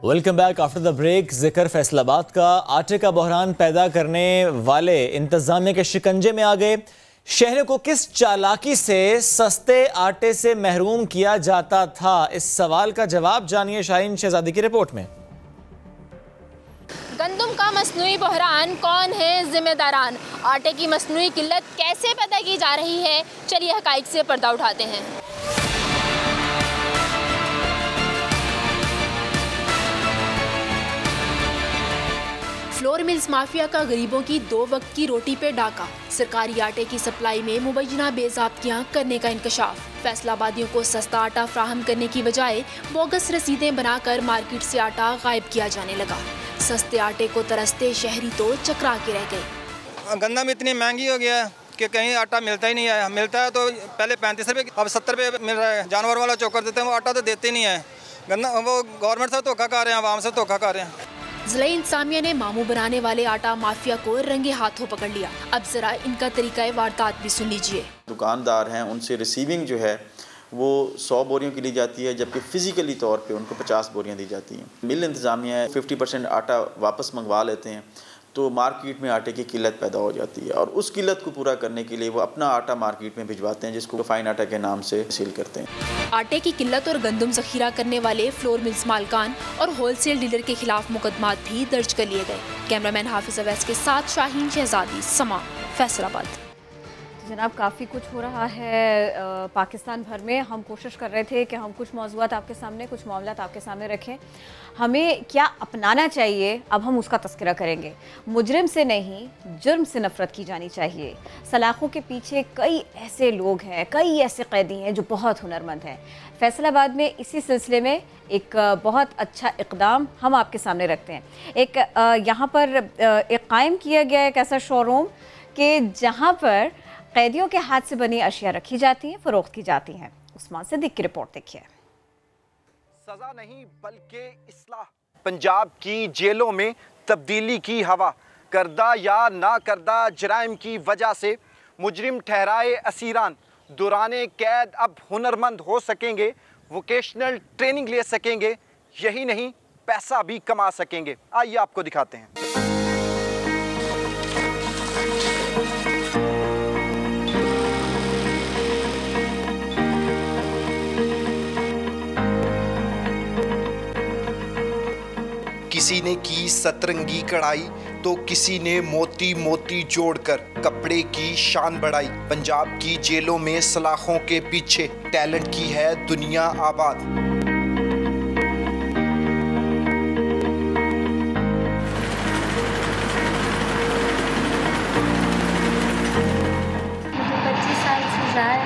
Welcome back after the break. जिक्र फैसलाबाद का। आटे का बहरान पैदा करने वाले इंतजामिया के शिकंजे में आ गए। शहरों को किस चालाकी से सस्ते आटे से महरूम किया जाता था, इस सवाल का जवाब जानिए शाहीन शहजादी की रिपोर्ट में। गंदम का मसनूई बहरान, कौन है जिम्मेदारान? आटे की मसनूई किल्लत कैसे पैदा की जा रही है, चलिए हकाइक से पर्दा उठाते हैं। फ्लोर मिल्स माफिया का गरीबों की 2 वक्त की रोटी पे डाका। सरकारी आटे की सप्लाई में मुबैना बेज़ाब्तियां करने का इंकशाफ। फैसलाबादियों को सस्ता आटा फ्राहम करने की बजाय बोगस रसीदें बनाकर मार्केट से आटा गायब किया जाने लगा। सस्ते आटे को तरसते शहरी तो चकरा के रह गए। गंदम इतनी महंगी हो गया है कि कहीं आटा मिलता ही नहीं है। मिलता है तो पहले 35 रुपये, अब 70 रुपये मिल रहा है। जानवर वाला चोकर देते हैं, वो आटा तो देते नहीं है। गंदम वो गवर्नमेंट से धोखा कर रहे हैं, आवाम से धोखा कर रहे हैं। जिला इंतजामिया ने मामू बनाने वाले आटा माफिया को रंगे हाथों पकड़ लिया। अब जरा इनका तरीका वारदात भी सुन लीजिए। दुकानदार हैं, उनसे रिसीविंग जो है वो 100 बोरियों की ली जाती है, जबकि फ़िज़िकली तौर पे उनको 50 बोरियां दी जाती हैं। मिल इंतज़ामिया 50% आटा वापस मंगवा लेते हैं, तो मार्केट में आटे की किल्लत पैदा हो जाती है और उस किल्लत को पूरा करने के लिए वो अपना आटा मार्केट में भिजवाते हैं, जिसको फाइन आटा के नाम से सील करते हैं। आटे की किल्लत और गंदम ज़ख़ीरा करने वाले फ्लोर मिल्स मालकान और होलसेल डीलर के खिलाफ मुकदमात भी दर्ज कर लिए गए। कैमरामैन हाफिज अवैस के साथ शाहीन शहजादी, समा, फैसलाबाद। जनाब, काफ़ी कुछ हो रहा है पाकिस्तान भर में। हम कोशिश कर रहे थे कि हम कुछ मौज़ूआत आपके सामने, कुछ मामलात आपके सामने रखें। हमें क्या अपनाना चाहिए, अब हम उसका तज़किरा करेंगे। मुजरिम से नहीं, जुर्म से नफ़रत की जानी चाहिए। सलाखों के पीछे कई ऐसे लोग हैं, कई ऐसे कैदी हैं जो बहुत हुनरमंद हैं। फैसलाबाद में इसी सिलसिले में एक बहुत अच्छा इक़दाम हम आपके सामने रखते हैं। एक यहाँ पर एक कायम किया गया एक ऐसा शोरूम कि जहाँ पर कैदियों के हाथ से बनी अशिया रखी जाती हैं, फ़रोख्त की जाती हैं। उस्मान सिद्दीक की रिपोर्ट देखिए। सज़ा नहीं बल्कि इस्लाह। पंजाब की जेलों में तब्दीली की हवा। करदा या ना करदा जराइम की वजह से मुजरिम ठहराए असीरान दौराने कैद अब हुनरमंद हो सकेंगे, वोकेशनल ट्रेनिंग ले सकेंगे, यही नहीं पैसा भी कमा सकेंगे। आइए आपको दिखाते हैं। किसी ने की सतरंगी कढ़ाई तो किसी ने मोती मोती जोड़कर कपड़े की शान बढ़ाई। पंजाब की जेलों में सलाखों के पीछे टैलेंट की है दुनिया आबाद। मुझे 25 साल सजा है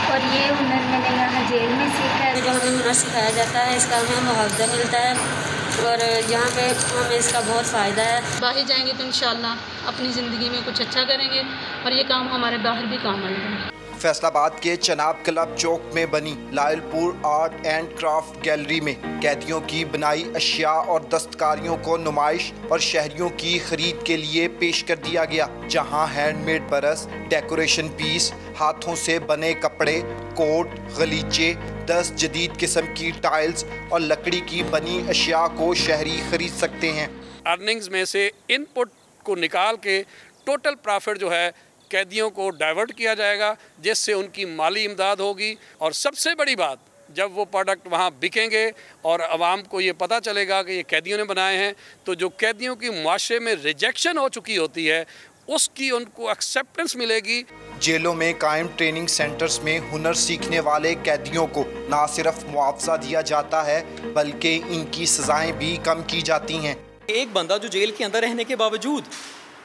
और ये हुनर मैंने यहाँ जेल में सीखा है। जो हमें हुनर सिखाया जाता है, इसका हमें मुआवजा मिलता है और यहाँ पे हमें इसका बहुत फ़ायदा है। बाहर जाएंगे तो इंशाल्लाह अपनी ज़िंदगी में कुछ अच्छा करेंगे और ये काम हमारे बाहर भी काम आएगा। फैसलाबाद के चनाब क्लब चौक में बनी Lyallpur art and craft gallery में कैदियों की बनाई अशिया और दस्तकारियों को नुमाइश और शहरियों की खरीद के लिए पेश कर दिया गया, जहां हैंडमेड बरस, डेकोरेशन पीस, हाथों से बने कपड़े, कोट, गलीचे, 10 जदीद किस्म की टाइल्स और लकड़ी की बनी अशिया को शहरी खरीद सकते हैं। अर्निंग्स में से इनपुट को निकाल के टोटल प्रॉफिट जो है कैदियों को डाइवर्ट किया जाएगा, जिससे उनकी माली इमदाद होगी। और सबसे बड़ी बात, जब वो प्रोडक्ट वहाँ बिकेंगे और आवाम को ये पता चलेगा कि ये कैदियों ने बनाए हैं, तो जो कैदियों की मुआशरे में रिजेक्शन हो चुकी होती है उसकी उनको एक्सेप्टेंस मिलेगी। जेलों में कायम ट्रेनिंग सेंटर्स में हुनर सीखने वाले कैदियों को न सिर्फ मुआवजा दिया जाता है बल्कि इनकी सजाएं भी कम की जाती हैं। एक बंदा जो जेल के अंदर रहने के बावजूद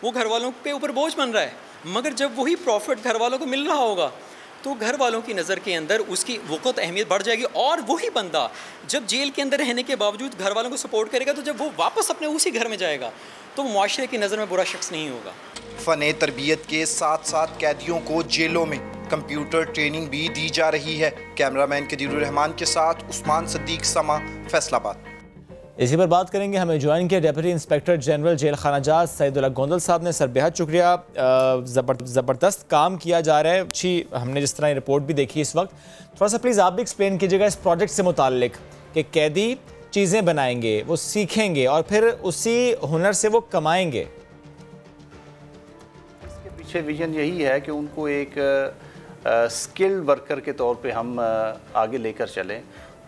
वो घर वालों के ऊपर बोझ बन रहा है, मगर जब वही प्रॉफिट घर वालों को मिल रहा होगा तो घर वालों की नज़र के अंदर उसकी वक़्त अहमियत बढ़ जाएगी। और वही बंदा जब जेल के अंदर रहने के बावजूद घर वालों को सपोर्ट करेगा, तो जब वो वापस अपने उसी घर में जाएगा तो मुआशरे की नज़र में बुरा शख्स नहीं होगा। फ़ने तरबियत के साथ साथ कैदियों को जेलों में कंप्यूटर ट्रेनिंग भी दी जा रही है। कैमरामैन कदीरुर रहमान के साथ उस्मान सिद्दीक, समा, फैसलाबाद। इसी पर बात करेंगे। हमें ज्वाइन किया डेप्यूटी इंस्पेक्टर जनरल जेल खाना जात सईदुल्लाह गोंदल साहब ने। सर बेहद शुक्रिया, ज़बरदस्त काम किया जा रहा है। अच्छी हमने जिस तरह रिपोर्ट भी देखी इस वक्त, थोड़ा सा प्लीज़ आप भी एक्सप्लेन कीजिएगा इस प्रोजेक्ट से मुताल्लिक कि कैदी चीज़ें बनाएंगे, वो सीखेंगे और फिर उसी हुनर से वो कमाएंगे? इसके पीछे विजन यही है कि उनको एक स्किल्ड वर्कर के तौर पे हम आगे लेकर चलें।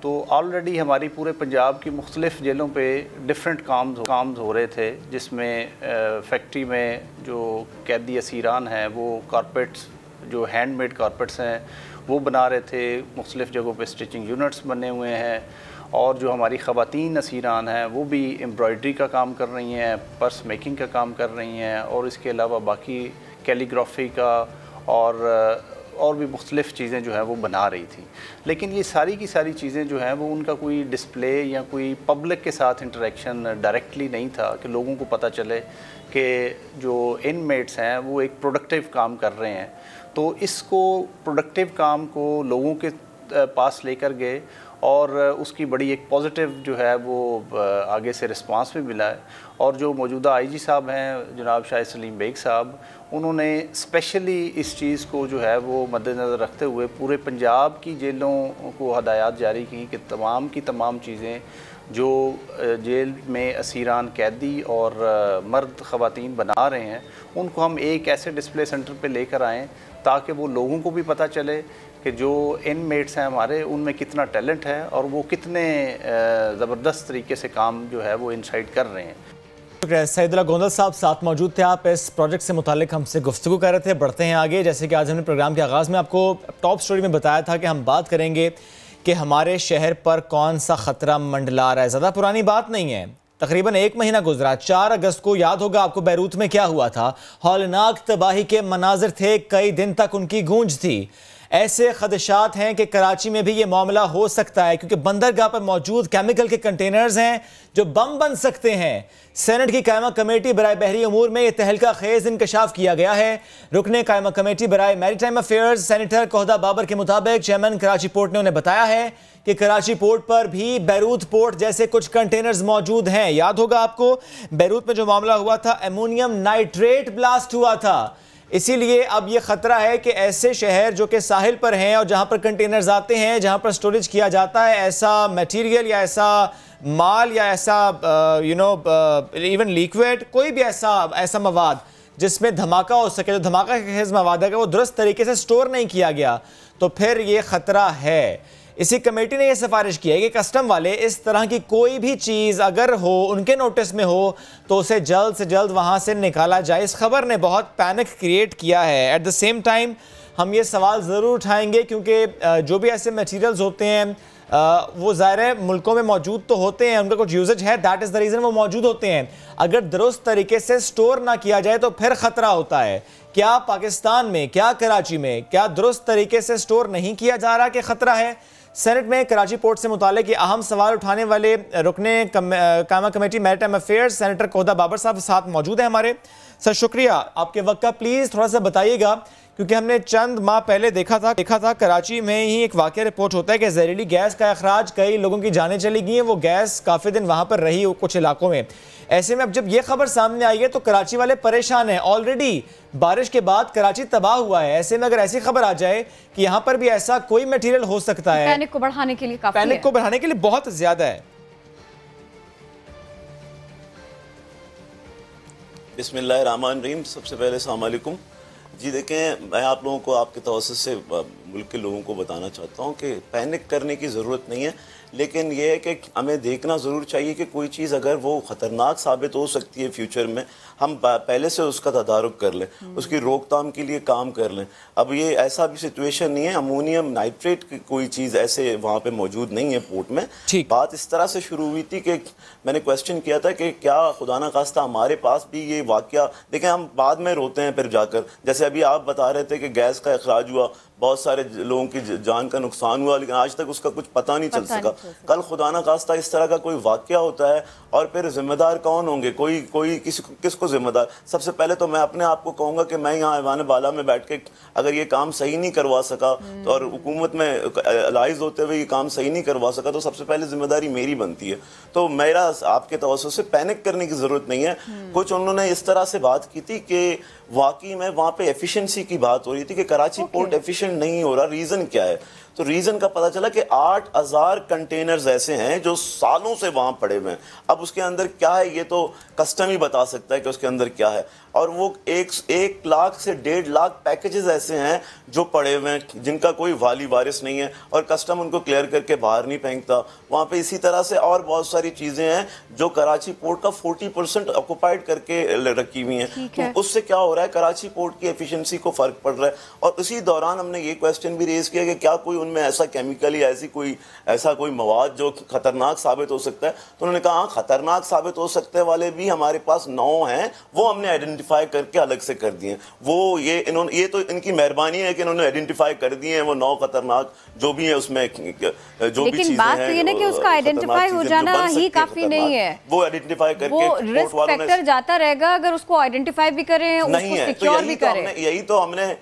तो ऑलरेडी हमारी पूरे पंजाब की मुख्तलिफ़ जेलों पे डिफरेंट काम हो रहे थे, जिसमें फैक्ट्री में जो कैदी असीरान हैं वो कारपेट्स, जो हैंडमेड कारपेट्स हैं वो बना रहे थे। मुख्तलिफ़ जगहों पे स्टिचिंग यूनिट्स बने हुए हैं और जो हमारी ख़वातीन असीरान हैं वो भी एम्ब्रॉयडरी का काम कर रही हैं, पर्स मेकिंग का काम कर रही हैं और इसके अलावा बाकी कैलीग्राफी का और भी मुख्तलिफ़ चीज़ें जो है वो बना रही थी। लेकिन ये सारी की सारी चीज़ें जो हैं वो उनका कोई डिस्प्ले या कोई पब्लिक के साथ इंटरेक्शन डायरेक्टली नहीं था कि लोगों को पता चले कि जो इनमेट्स हैं वो एक प्रोडक्टिव काम कर रहे हैं। तो इसको प्रोडक्टिव काम को लोगों के पास लेकर गए और उसकी बड़ी एक पॉजिटिव जो है वो आगे से रिस्पांस भी मिला है। और जो मौजूदा आईजी साहब हैं जनाब शाहिद सलीम बेग साहब, उन्होंने स्पेशली इस चीज़ को जो है वो मद्देनज़र रखते हुए पूरे पंजाब की जेलों को हदायत जारी की कि तमाम की तमाम चीज़ें जो जेल में असीरान कैदी और मर्द ख़वातीन बना रहे हैं उनको हम एक ऐसे डिस्प्ले सेंटर पे लेकर आएँ ताकि वो लोगों को भी पता चले कि जो इनमेट्स हैं हमारे उनमें कितना टैलेंट है और वो कितने ज़बरदस्त तरीके से काम जो है वो इनसाइड कर रहे हैं। सईदुल्लाह गोंदल साहब साथ मौजूद थे, आप इस प्रोजेक्ट से मुतालिक हमसे गुफ्तगू कर रहे थे। बढ़ते हैं आगे। जैसे कि आज हमने प्रोग्राम के आगाज़ में आपको टॉप स्टोरी में बताया था कि हम बात करेंगे कि हमारे शहर पर कौन सा ख़तरा मंडला रहा है। ज़्यादा पुरानी बात नहीं है, तकरीबन 1 महीना गुजरा। 4 अगस्त को याद होगा आपको बैरूत में क्या हुआ था। हौलनाक तबाही के मनाजिर थे, कई दिन तक उनकी गूंज थी। ऐसे खदशात हैं कि कराची में भी ये मामला हो सकता है क्योंकि बंदरगाह पर मौजूद केमिकल के कंटेनर्स हैं जो बम बन सकते हैं। सेनेट की कायमा कमेटी बराए बहरी अमूर में यह तहलका खेज इंकशाफ किया गया है। रुकने कायमा कमेटी बराए मैरीटाइम अफेयर्स सेनेटर कोहदा बाबर के मुताबिक चेयरमैन कराची पोर्ट ने उन्हें बताया है कि कराची पोर्ट पर भी बैरूत पोर्ट जैसे कुछ कंटेनर्स मौजूद हैं। याद होगा आपको बैरूत में जो मामला हुआ था, एमोनियम नाइट्रेट ब्लास्ट हुआ था। इसीलिए अब ये ख़तरा है कि ऐसे शहर जो कि साहिल पर हैं और जहाँ पर कंटेनर्स आते हैं, जहाँ पर स्टोरेज किया जाता है ऐसा मटेरियल या ऐसा माल या ऐसा इवन लिक्विड, कोई भी ऐसा मवाद जिसमें धमाका हो सके, जो धमाका के खेज मवाद है, वो दुरुस्त तरीके से स्टोर नहीं किया गया तो फिर ये ख़तरा है। इसी कमेटी ने यह सिफारिश की है कि कस्टम वाले इस तरह की कोई भी चीज़ अगर हो, उनके नोटिस में हो, तो उसे जल्द से जल्द वहाँ से निकाला जाए। इस खबर ने बहुत पैनिक क्रिएट किया है। एट द सेम टाइम हम ये सवाल ज़रूर उठाएंगे क्योंकि जो भी ऐसे मटीरियल्स होते हैं वो ज़ाहिर मुल्कों में मौजूद तो होते हैं, उनका कुछ यूजेज है, दैट इज़ द रीज़न वो मौजूद होते हैं। अगर दुरुस्त तरीके से स्टोर ना किया जाए तो फिर ख़तरा होता है। क्या पाकिस्तान में, क्या कराची में, क्या दुरुस्त तरीके से स्टोर नहीं किया जा रहा कि ख़तरा है? सेनेट में कराची पोर्ट से मुतालिक अहम सवाल उठाने वाले रुकने कायमा कमेटी मैरीटाइम अफेयर्स सेनेटर कोहदा बाबर साहब साथ मौजूद हैं हमारे। सर शुक्रिया आपके वक्त का। प्लीज़ थोड़ा सा बताइएगा क्योंकि हमने चंद माह पहले देखा था कराची में ही एक वाक़या रिपोर्ट होता है कि जहरीली गैस का अखराज, कई लोगों की जानें चली गई हैं, वो गैस काफ़ी दिन वहाँ पर रही कुछ इलाकों में। ऐसे में अब जब ये खबर सामने आई है तो कराची वाले परेशान हैं। ऑलरेडी बारिश के बाद कराची तबाह हुआ है। ऐसे में अगर ऐसी खबर आ जाए कि यहाँ पर भी ऐसा कोई मटेरियल हो सकता है, पैनिक को बढ़ाने के लिए काफी पैनिक को बढ़ाने के लिए बहुत ज्यादा है। बिस्मिल्लाहिर्रहमानिर्रहीम। सबसे पहले अस्सलाम वालेकुम जी। देखें, मैं आप लोगों को आपके तवज्जुह से मुल्क के लोगों को बताना चाहता हूँ कि पैनिक करने की ज़रूरत नहीं है, लेकिन यह है कि हमें देखना ज़रूर चाहिए कि कोई चीज़ अगर वो ख़तरनाक साबित हो सकती है फ्यूचर में, हम पहले से उसका तदारुक कर लें, उसकी रोकथाम के लिए काम कर लें। अब ये ऐसा भी सिचुएशन नहीं है, अमोनियम नाइट्रेट की कोई चीज़ ऐसे वहाँ पे मौजूद नहीं है पोर्ट में। बात इस तरह से शुरू हुई थी कि मैंने क्वेश्चन किया था कि क्या खुदा न खास्ता हमारे पास भी ये वाक़या, देखें हम बाद में रोते हैं फिर जाकर, जैसे अभी आप बता रहे थे कि गैस का अखराज हुआ, बहुत सारे लोगों की जान का नुकसान हुआ, लेकिन आज तक उसका कुछ पता नहीं चल सका। कल खुदा न खास्ता इस तरह का कोई वाक़या होता है और फिर जिम्मेदार कौन होंगे? कोई किसको जिम्मेदार? सबसे पहले तो मैं अपने आप को कहूँगा कि मैं यहाँ ऐवान बाला में बैठ के अगर ये काम सही नहीं करवा सका तो और हुकूमत में एलाइज होते हुए ये काम सही नहीं करवा सका तो सबसे पहले जिम्मेदारी मेरी बनती है। तो मेरा आपके तवज्जुह से पैनिक करने की ज़रूरत नहीं है। कुछ उन्होंने इस तरह से बात की थी कि वाकई में वहाँ पे एफिशिएंसी की बात हो रही थी कि कराची पोर्ट एफिशिएंट नहीं हो रहा, रीज़न क्या है? तो रीज़न का पता चला कि 8000 कंटेनर्स ऐसे हैं जो सालों से वहाँ पड़े हुए हैं। अब उसके अंदर क्या है ये तो कस्टम ही बता सकता है कि उसके अंदर क्या है। और वो 1 लाख से 1.5 लाख पैकेजेस ऐसे हैं जो पड़े हुए हैं जिनका कोई वाली वारिस नहीं है और कस्टम उनको क्लियर करके बाहर नहीं फेंकता। वहाँ पे इसी तरह से और बहुत सारी चीज़ें हैं जो कराची पोर्ट का 40% ऑक्युपाइड करके रखी हुई हैं। तो उससे क्या हो रहा है, कराची पोर्ट की एफिशिएंसी को फ़र्क पड़ रहा है। और उसी दौरान हमने ये क्वेश्चन भी रेज़ किया कि क्या कोई उनमें ऐसा केमिकल या ऐसा कोई मवाद जो ख़तरनाक साबित हो सकता है। तो उन्होंने कहा हाँ, ख़तरनाक साबित हो सकते वाले भी हमारे पास 9 हैं, वो हमने आइडेंटिफाई करके अलग से कर दिए। वो ये तो इनकी मेहरबानी है कि इन्होंने आइडेंटिफाई कर दिए हैं वो 9 खतरनाक जो भी है उसमें जो भी चीजें हैं। बात तो ये ना कि उसका आइडेंटिफाई हो जाना ही काफी नहीं है, वो आइडेंटिफाई करके वो रिस्क फैक्टर जाता रहेगा अगर उसको आइडेंटिफाई भी करें, उसको सिक्योर भी करें। यही तो हमने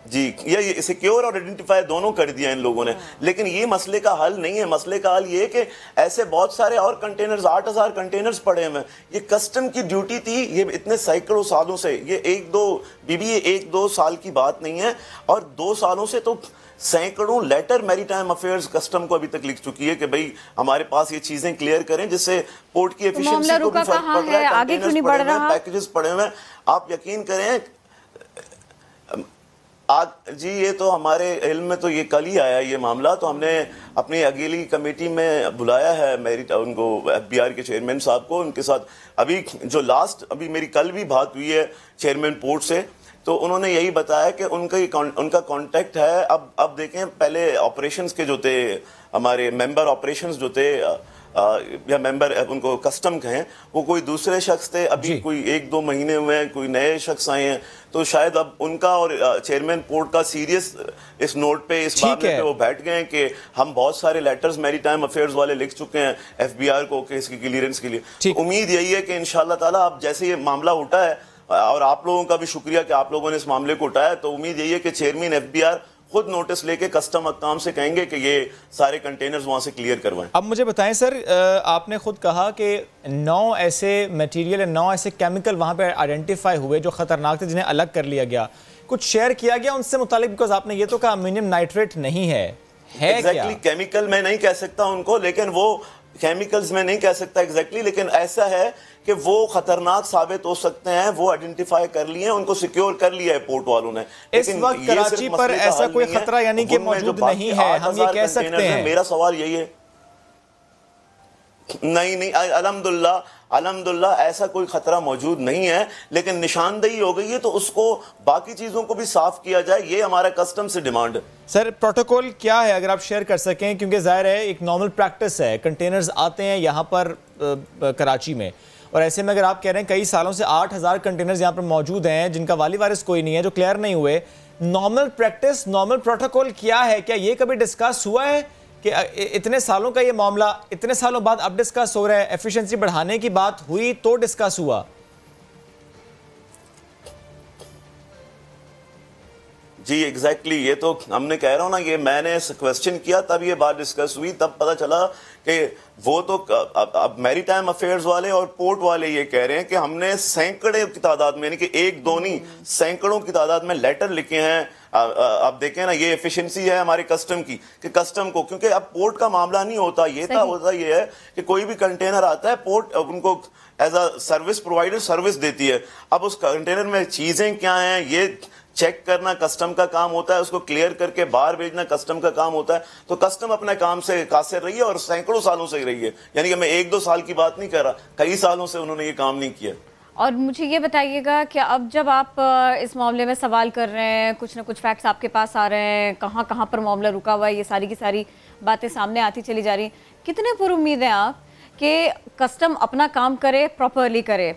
जी ये सिक्योर और आइडेंटिफाई दोनों कर दिया इन लोगों ने। लेकिन ये मसले का हल नहीं है। मसले का हल ये है कि ऐसे बहुत सारे और कंटेनर्स 8000 कंटेनर्स पड़े हुए हैं। ये कस्टम की ड्यूटी थी, ये इतने सैकड़ों सालों से, ये 1-2 साल की बात नहीं है। और 2 सालों से तो सैकड़ों लेटर मैरीटाइम अफेयर्स कस्टम को अभी तक लिख चुकी है कि भाई हमारे पास ये चीजें क्लियर करें जिससे पोर्ट की एफिशिएंसी को भी फर्क पड़ रहा है। आगे क्यों नहीं बढ़ रहा? पैकेजेस पड़े हुए हैं, आप यकीन करें जी ये तो हमारे इल्म में तो ये कल ही आया ये मामला। तो हमने अपनी अकेली कमेटी में बुलाया है उनको FBI के चेयरमैन साहब को। उनके साथ अभी अभी मेरी कल भी बात हुई है चेयरमैन पोर्ट से, तो उन्होंने यही बताया कि उनका कांटेक्ट है। अब देखें, पहले ऑपरेशंस के जो थे हमारे मेंबर ऑपरेशंस जो थे या मेंबर उनको कस्टम कहें, वो कोई दूसरे शख्स थे। अभी कोई 1-2 महीने हुए हैं, कोई नए शख्स आए हैं। तो शायद अब उनका और चेयरमैन पोर्ट का सीरियस इस नोट पे इस मामले पे वो बैठ गए हैं कि हम बहुत सारे लेटर्स मैरीटाइम अफेयर्स वाले लिख चुके हैं FBI को कि इसकी क्लियरेंस के लिए। तो उम्मीद यही है कि इंशाल्लाह ताला अब जैसे ये मामला उठा है, और आप लोगों का भी शुक्रिया कि आप लोगों ने इस मामले को उठाया, तो उम्मीद यही है कि चेयरमैन FBI खुद नोटिस लेके कस्टम अकाम से कहेंगे कि ये सारे कंटेनर्स वहां से क्लियर करवाएं। अब मुझे बताएं सर, आपने खुद कहा कि 9 ऐसे मटेरियल या 9 ऐसे केमिकल वहां पे आइडेंटिफाई हुए जो खतरनाक थे, जिन्हें अलग कर लिया गया। कुछ शेयर किया गया उनसे मुतालिक? बिकॉज आपने ये तो कहा अमोनियम नाइट्रेट नहीं है एग्जैक्टली केमिकल मैं नहीं कह सकता उनको, लेकिन वो केमिकल्स में नहीं कह सकता एग्जैक्टली, लेकिन ऐसा है कि वो खतरनाक साबित हो सकते हैं। वो आइडेंटिफाई कर लिए हैं, उनको सिक्योर कर लिया है पोर्ट वालों ने। इस वक्त कराची पर ऐसा कोई खतरा यानी कि मौजूद नहीं है, हम ये कह सकते हैं? मेरा सवाल यही है, नहीं अल्हम्दुलिल्लाह ऐसा कोई खतरा मौजूद नहीं है, लेकिन निशानदेही हो गई है तो उसको बाकी चीजों को भी साफ किया जाए, ये हमारा कस्टम से डिमांड है। सर प्रोटोकॉल क्या है अगर आप शेयर कर सकें, क्योंकि जाहिर है एक नॉर्मल प्रैक्टिस है, कंटेनर्स आते हैं यहाँ पर कराची में, और ऐसे में अगर आप कह रहे हैं कई सालों से 8000 कंटेनर्स यहाँ पर मौजूद हैं जिनका वाली वारिस कोई नहीं है, जो क्लियर नहीं हुए, नॉर्मल प्रैक्टिस नॉर्मल प्रोटोकॉल क्या है? क्या ये कभी डिस्कस हुआ है कि इतने सालों का ये मामला इतने सालों बाद अब डिस्कस हो रहा है? एफिशिएंसी बढ़ाने की बात हुई तो डिस्कस हुआ? जी एग्जैक्टली ये तो हमने कह रहा हूं ना, ये मैंने क्वेश्चन किया तब ये बात डिस्कस हुई, तब पता चला कि वो तो अब मैरीटाइम अफेयर्स वाले और पोर्ट वाले ये कह रहे हैं कि हमने सैकड़ों की तादाद में, यानी कि 1-2 नहीं सैकड़ों की तादाद में लेटर लिखे हैं। अब देखें ना, ये एफिशिएंसी है हमारे कस्टम की कि कस्टम को, क्योंकि अब पोर्ट का मामला नहीं होता, होता ये है कि कोई भी कंटेनर आता है, पोर्ट उनको as a service provider service देती है। अब उस कंटेनर में चीजें क्या हैं ये चेक करना कस्टम का काम होता है, उसको क्लियर करके बाहर भेजना कस्टम का काम होता है। तो कस्टम अपने काम से कासिर रही है और सैकड़ों सालों से ही रही है, यानी कि मैं 1-2 साल की बात नहीं कर रहा, कई सालों से उन्होंने ये काम नहीं किया। और मुझे ये बताइएगा कि अब जब आप इस मामले में सवाल कर रहे हैं, कुछ ना कुछ फैक्ट्स आपके पास आ रहे हैं, कहाँ कहाँ पर मामला रुका हुआ है, ये सारी की सारी बातें सामने आती चली जा रही हैं, कितने पुरुम्मीद हैं आप कि कस्टम अपना काम करे, प्रॉपरली करे?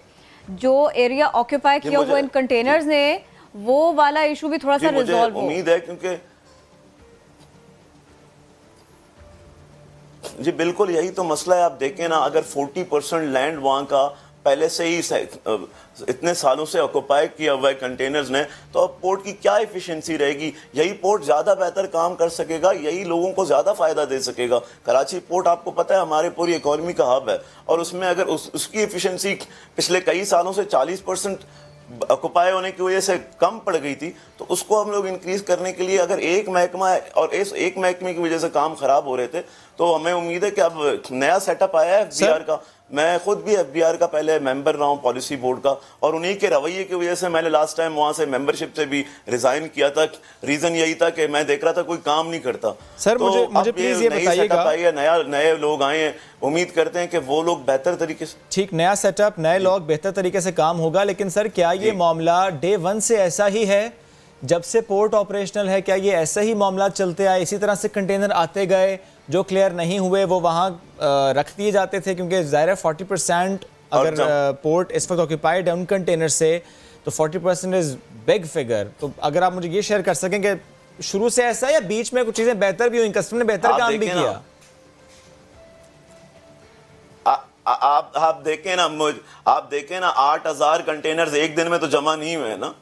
जो एरिया ऑक्यूपाई किया हुआ इन कंटेनर्स ने, वो वाला इशू भी थोड़ा सा रिजॉल्व हो। उम्मीद है, क्योंकि जी बिल्कुल यही तो मसला है। आप देखें ना, अगर 40% लैंड वहां का पहले से ही इतने सालों से ऑक्युपाई किया हुआ है कंटेनर्स ने, तो अब पोर्ट की क्या एफिशिएंसी रहेगी? यही पोर्ट ज़्यादा बेहतर काम कर सकेगा, यही लोगों को ज़्यादा फ़ायदा दे सकेगा। कराची पोर्ट आपको पता है हमारे पूरी इकॉनमी का हब है, और उसमें अगर उसकी एफिशिएंसी पिछले कई सालों से 40% ऑक्युपाई होने की वजह से कम पड़ गई थी, तो उसको हम लोग इंक्रीज करने के लिए अगर एक महकमा और इस एक महकमे की वजह से काम खराब हो रहे थे, तो हमें उम्मीद है कि अब नया सेटअप आया है FBR का। मैं खुद भी FBR का पहले मेंबर रहा हूँ पॉलिसी बोर्ड का, और उन्हीं के रवैये की वजह से मैंने लास्ट टाइम वहाँ से मेंबरशिप से भी रिजाइन किया था। रीजन यही था कि मैं देख रहा था कोई काम नहीं करता। सर तो मुझे प्लीज ये बताइएगा, नए लोग आए हैं, उम्मीद करते हैं कि वो लोग बेहतर तरीके से, ठीक, नया सेटअप, नए लोग, बेहतर तरीके से काम होगा। लेकिन सर क्या ये मामला डे 1 से ऐसा ही है जब से पोर्ट ऑपरेशनल है? क्या ये ऐसा ही मामला चलते आए, इसी तरह से कंटेनर आते गए, जो क्लियर नहीं हुए वो वहाँ रख दिए जाते थे? क्योंकि ज़ाहिर है 40% अगर पोर्ट इस वक्त ऑक्यूपाइड है उन कंटेनर से, तो 40% इज़ बिग फिगर। तो अगर आप मुझे ये शेयर कर सकें कि शुरू से ऐसा या बीच में कुछ चीज़ें बेहतर भी हुई, कस्टमर ने बेहतर काम भी किया? आप देखें ना 8,000 कंटेनर्स एक दिन में तो जमा नहीं हुए ना,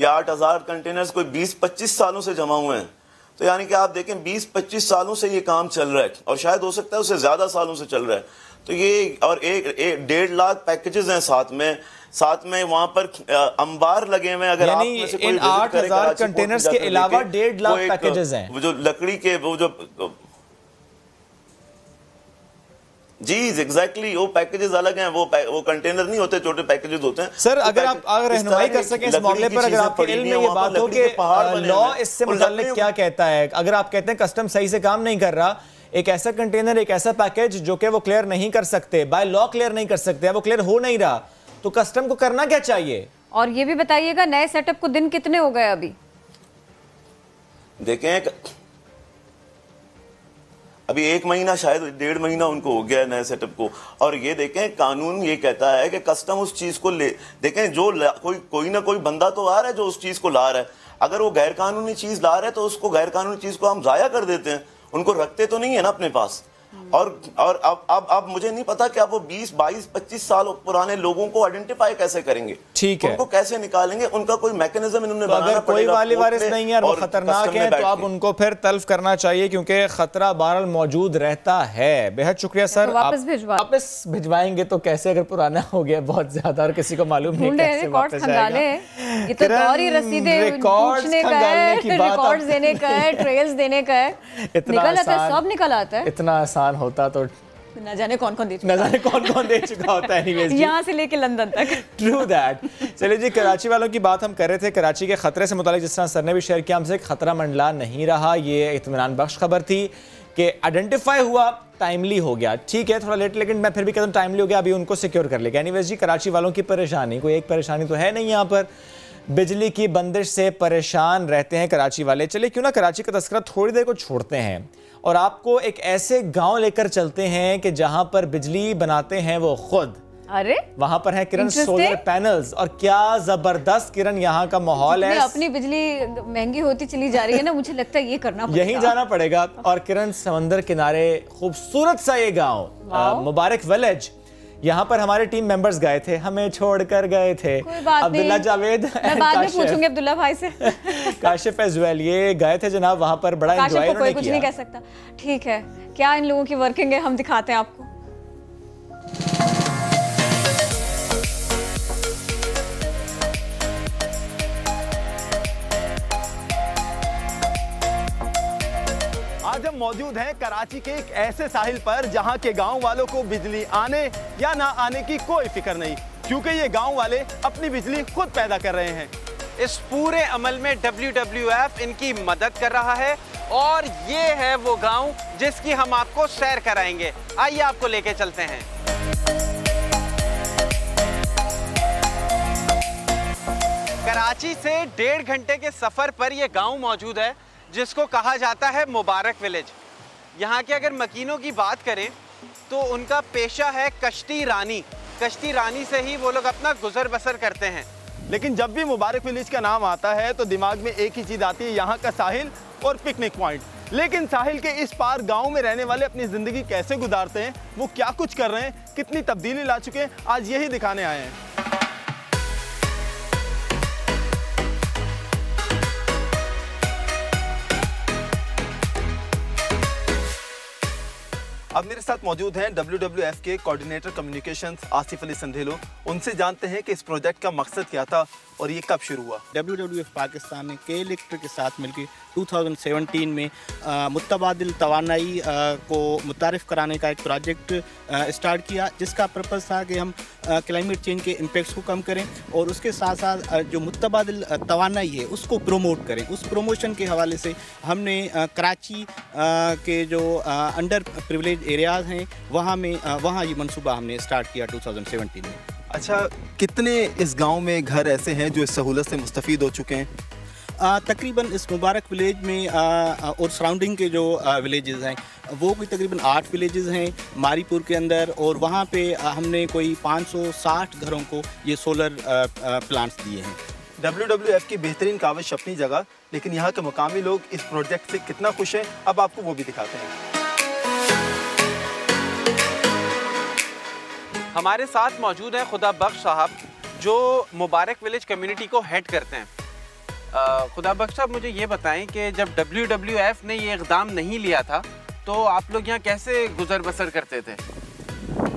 या 8,000 कंटेनर्स कोई 20-25 सालों से जमा हुए हैं। तो यानी कि आप देखें 20-25 सालों से ये काम चल रहा है, और शायद हो सकता है उससे ज्यादा सालों से चल रहा है। तो ये और एक 1.5 लाख पैकेजेस हैं साथ में वहां पर अंबार लगे हुए हैं। अगर आप में से कोई इन 8,000 कंटेनर्स के अलावा 1.5 लाख पैकेजेस हैं, वो जो लकड़ी के वो जो जी एग्जैक्टली वो पैकेजेस अलग हैं, वो कंटेनर नहीं होते, छोटे पैकेजेस होते हैं। सर अगर आप रहनुमाई कर सकें इस मामले पर, अगर आपके इल्म में ये बात हो कि लॉ इससे मुताल्लिक क्या कहता है, अगर आप कहते हैं कस्टम सही से काम नहीं कर रहा, एक ऐसा कंटेनर, एक ऐसा पैकेज जो कि वो क्लियर नहीं कर सकते, बाय लॉ क्लियर नहीं कर सकते, वो क्लियर हो नहीं रहा, तो कस्टम को करना क्या चाहिए? और ये भी बताइएगा नए सेटअप को दिन कितने हो गए अभी? देखें अभी 1 महीना, शायद 1.5 महीना उनको हो गया नए सेटअप को। और ये देखें कानून ये कहता है कि कस्टम उस चीज को ले, देखें जो कोई ना कोई बंदा तो आ रहा है जो उस चीज को ला रहा है। अगर वो गैर कानूनी चीज ला रहा है तो उसको गैर कानूनी चीज को हम जाया कर देते हैं, उनको रखते तो नहीं है ना अपने पास। और अब मुझे नहीं पता कि आप वो 20, 22, 25 साल पुराने लोगों को आइडेंटिफाई कैसे करेंगे, ठीक है, उनको कैसे निकालेंगे, उनका कोई मैकेनिज्म इन्होंने बनाना पड़ेगा। अगर कोई वाली वारिस नहीं है और वो खतरनाक है तो आप उनको फिर तल्फ करना चाहिए, क्योंकि खतरा बहरहाल मौजूद रहता है। बेहद शुक्रिया सर। तो वापस भिजवाएंगे तो कैसे, अगर पुराना हो गया बहुत ज्यादा और किसी को मालूम नहीं कैसे वापस आएगा? ये तो गौरी रसीदें पूछने का है, रिकॉर्ड्स देने का है, ट्रेल्स देने का है, निकल आता है, सब निकल आता है। इतना आसान होता तो ना जाने कौन कौन दे चुका होता है यहाँ से लेके लंदन तक। True that. चलिए जी, कराची वालों की बात हम कर रहे थे। कराची के खतरे से मुतालिक जिस तरह सर ने भी शेयर किया हमसे, खतरा मंडला नहीं रहा। ये इत्मीनान बख्श खबर थी कि आइडेंटिफाई हुआ, टाइमली हो गया। ठीक है थोड़ा लेट, लेकिन मैं फिर भी कहता हूँ टाइमली हो गया, अभी उनको सिक्योर कर लेगा। एनीवेज जी, कराची वालों की परेशानी, कोई एक परेशानी तो है नहीं यहाँ पर, बिजली की बंदिश से परेशान रहते हैं कराची वाले। चलिए क्यों ना कराची का तस्करा थोड़ी देर को छोड़ते हैं और आपको एक ऐसे गांव लेकर चलते हैं कि जहां पर बिजली बनाते हैं वो खुद। अरे वहां पर है किरण सोलर पैनल्स, और क्या जबरदस्त किरण यहाँ का माहौल है। अपनी बिजली महंगी होती चली जा रही है ना, मुझे लगता है ये करना पड़ेगा, यहीं जाना पड़ेगा। और किरण समंदर किनारे खूबसूरत सा ये गाँव मुबारक विलेज, यहाँ पर हमारे टीम मेंबर्स गए थे, हमें छोड़कर गए थे। अब्दुल्ला जावेद, मैं बाद में पूछूंगी अब्दुल्ला भाई से। काशिफ एज़वेल, ये गए थे जनाब वहाँ पर, बड़ा एंजॉय उन्होंने किया। कुछ नहीं कह सकता। ठीक है, क्या इन लोगों की वर्किंग है, हम दिखाते हैं आपको। आज हम मौजूद हैं कराची के एक ऐसे साहिल पर जहां के गांव वालों को बिजली आने या ना आने की कोई फिक्र नहीं, क्योंकि ये गांव वाले अपनी बिजली खुद पैदा कर रहे हैं। इस पूरे अमल में WWF इनकी मदद कर रहा है, और ये है वो गांव जिसकी हम आपको सैर कराएंगे। आइए आपको लेके चलते हैं। कराची से 1.5 घंटे के सफर पर यह गांव मौजूद है जिसको कहा जाता है मुबारक विलेज। यहाँ के अगर मकीनों की बात करें तो उनका पेशा है कश्ती रानी। कश्ती रानी से ही वो लोग अपना गुजर बसर करते हैं। लेकिन जब भी मुबारक विलेज का नाम आता है तो दिमाग में एक ही चीज़ आती है, यहाँ का साहिल और पिकनिक पॉइंट। लेकिन साहिल के इस पार गांव में रहने वाले अपनी ज़िंदगी कैसे गुजारते हैं, वो क्या कुछ कर रहे हैं, कितनी तब्दीली ला चुके हैं, आज यही दिखाने आए हैं। अब मेरे साथ मौजूद हैं WWF के कोऑर्डिनेटर कम्युनिकेशंस आसिफ अली संधेलो। उनसे जानते हैं कि इस प्रोजेक्ट का मकसद क्या था और ये कब शुरू हुआ। WWF पाकिस्तान ने के इलेक्ट्रिक के साथ मिलकर 2017 में मुतबादिल तवानाई को मुतारिफ कराने का एक प्रोजेक्ट स्टार्ट किया, जिसका पर्पज़ था कि हम क्लाइमेट चेंज के इम्पेक्ट्स को कम करें और उसके साथ साथ जो मुतबादिल तवानाई है उसको प्रमोट करें। उस प्रमोशन के हवाले से हमने कराची के जो अंडर प्रिविलेज एरियाज़ हैं वहाँ ये मनसूबा हमने स्टार्ट किया 2017 में। अच्छा, कितने इस गांव में घर ऐसे हैं जो इस सहूलत से मुस्तफ़ीद हो चुके हैं? तकरीबन इस मुबारक विलेज में और सराउंडिंग के जो विलेजेस हैं वो कोई तकरीबन 8 विलेजेस हैं मारीपुर के अंदर, और वहाँ पे हमने कोई 560 घरों को ये सोलर प्लांट्स दिए हैं। WWF की बेहतरीन काविश अपनी जगह, लेकिन यहाँ के मुकामी लोग इस प्रोजेक्ट से कितना खुश हैं, अब आपको वो भी दिखाते हैं। हमारे साथ मौजूद है खुदा बख्श साहब, जो मुबारक विलेज कम्युनिटी को हेड करते हैं। खुदा बख्श साहब, मुझे ये बताएं कि जब WWF ने ये इक़दाम नहीं लिया था तो आप लोग यहाँ कैसे गुजर बसर करते थे?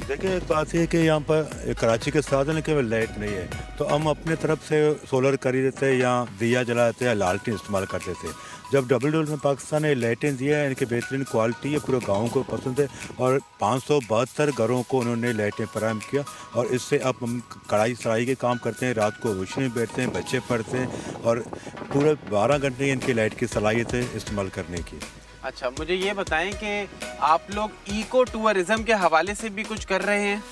देखिए, एक बात है कि यहाँ पर कराची के साथ है केवल लाइट नहीं है, तो हम अपने तरफ से सोलर खरीदते थे या दिया जलाते हैं, लालटेन इस्तेमाल करते थे। जब WWF में पाकिस्तान ने लाइटें दिया है, इनकी बेहतरीन क्वालिटी है, पूरे गाँव को पसंद है, और 572 घरों को उन्होंने लाइटें फराहम किया। और इससे अब हम कढ़ाई सराई के काम करते हैं, रात को रोशनी में बैठते हैं, बच्चे पढ़ते हैं, और पूरे 12 घंटे इनकी लाइट की सलाहियत है इस्तेमाल करने की। अच्छा, मुझे ये बताएं कि आप लोग इको टूरिज़म के हवाले से भी कुछ कर रहे हैं?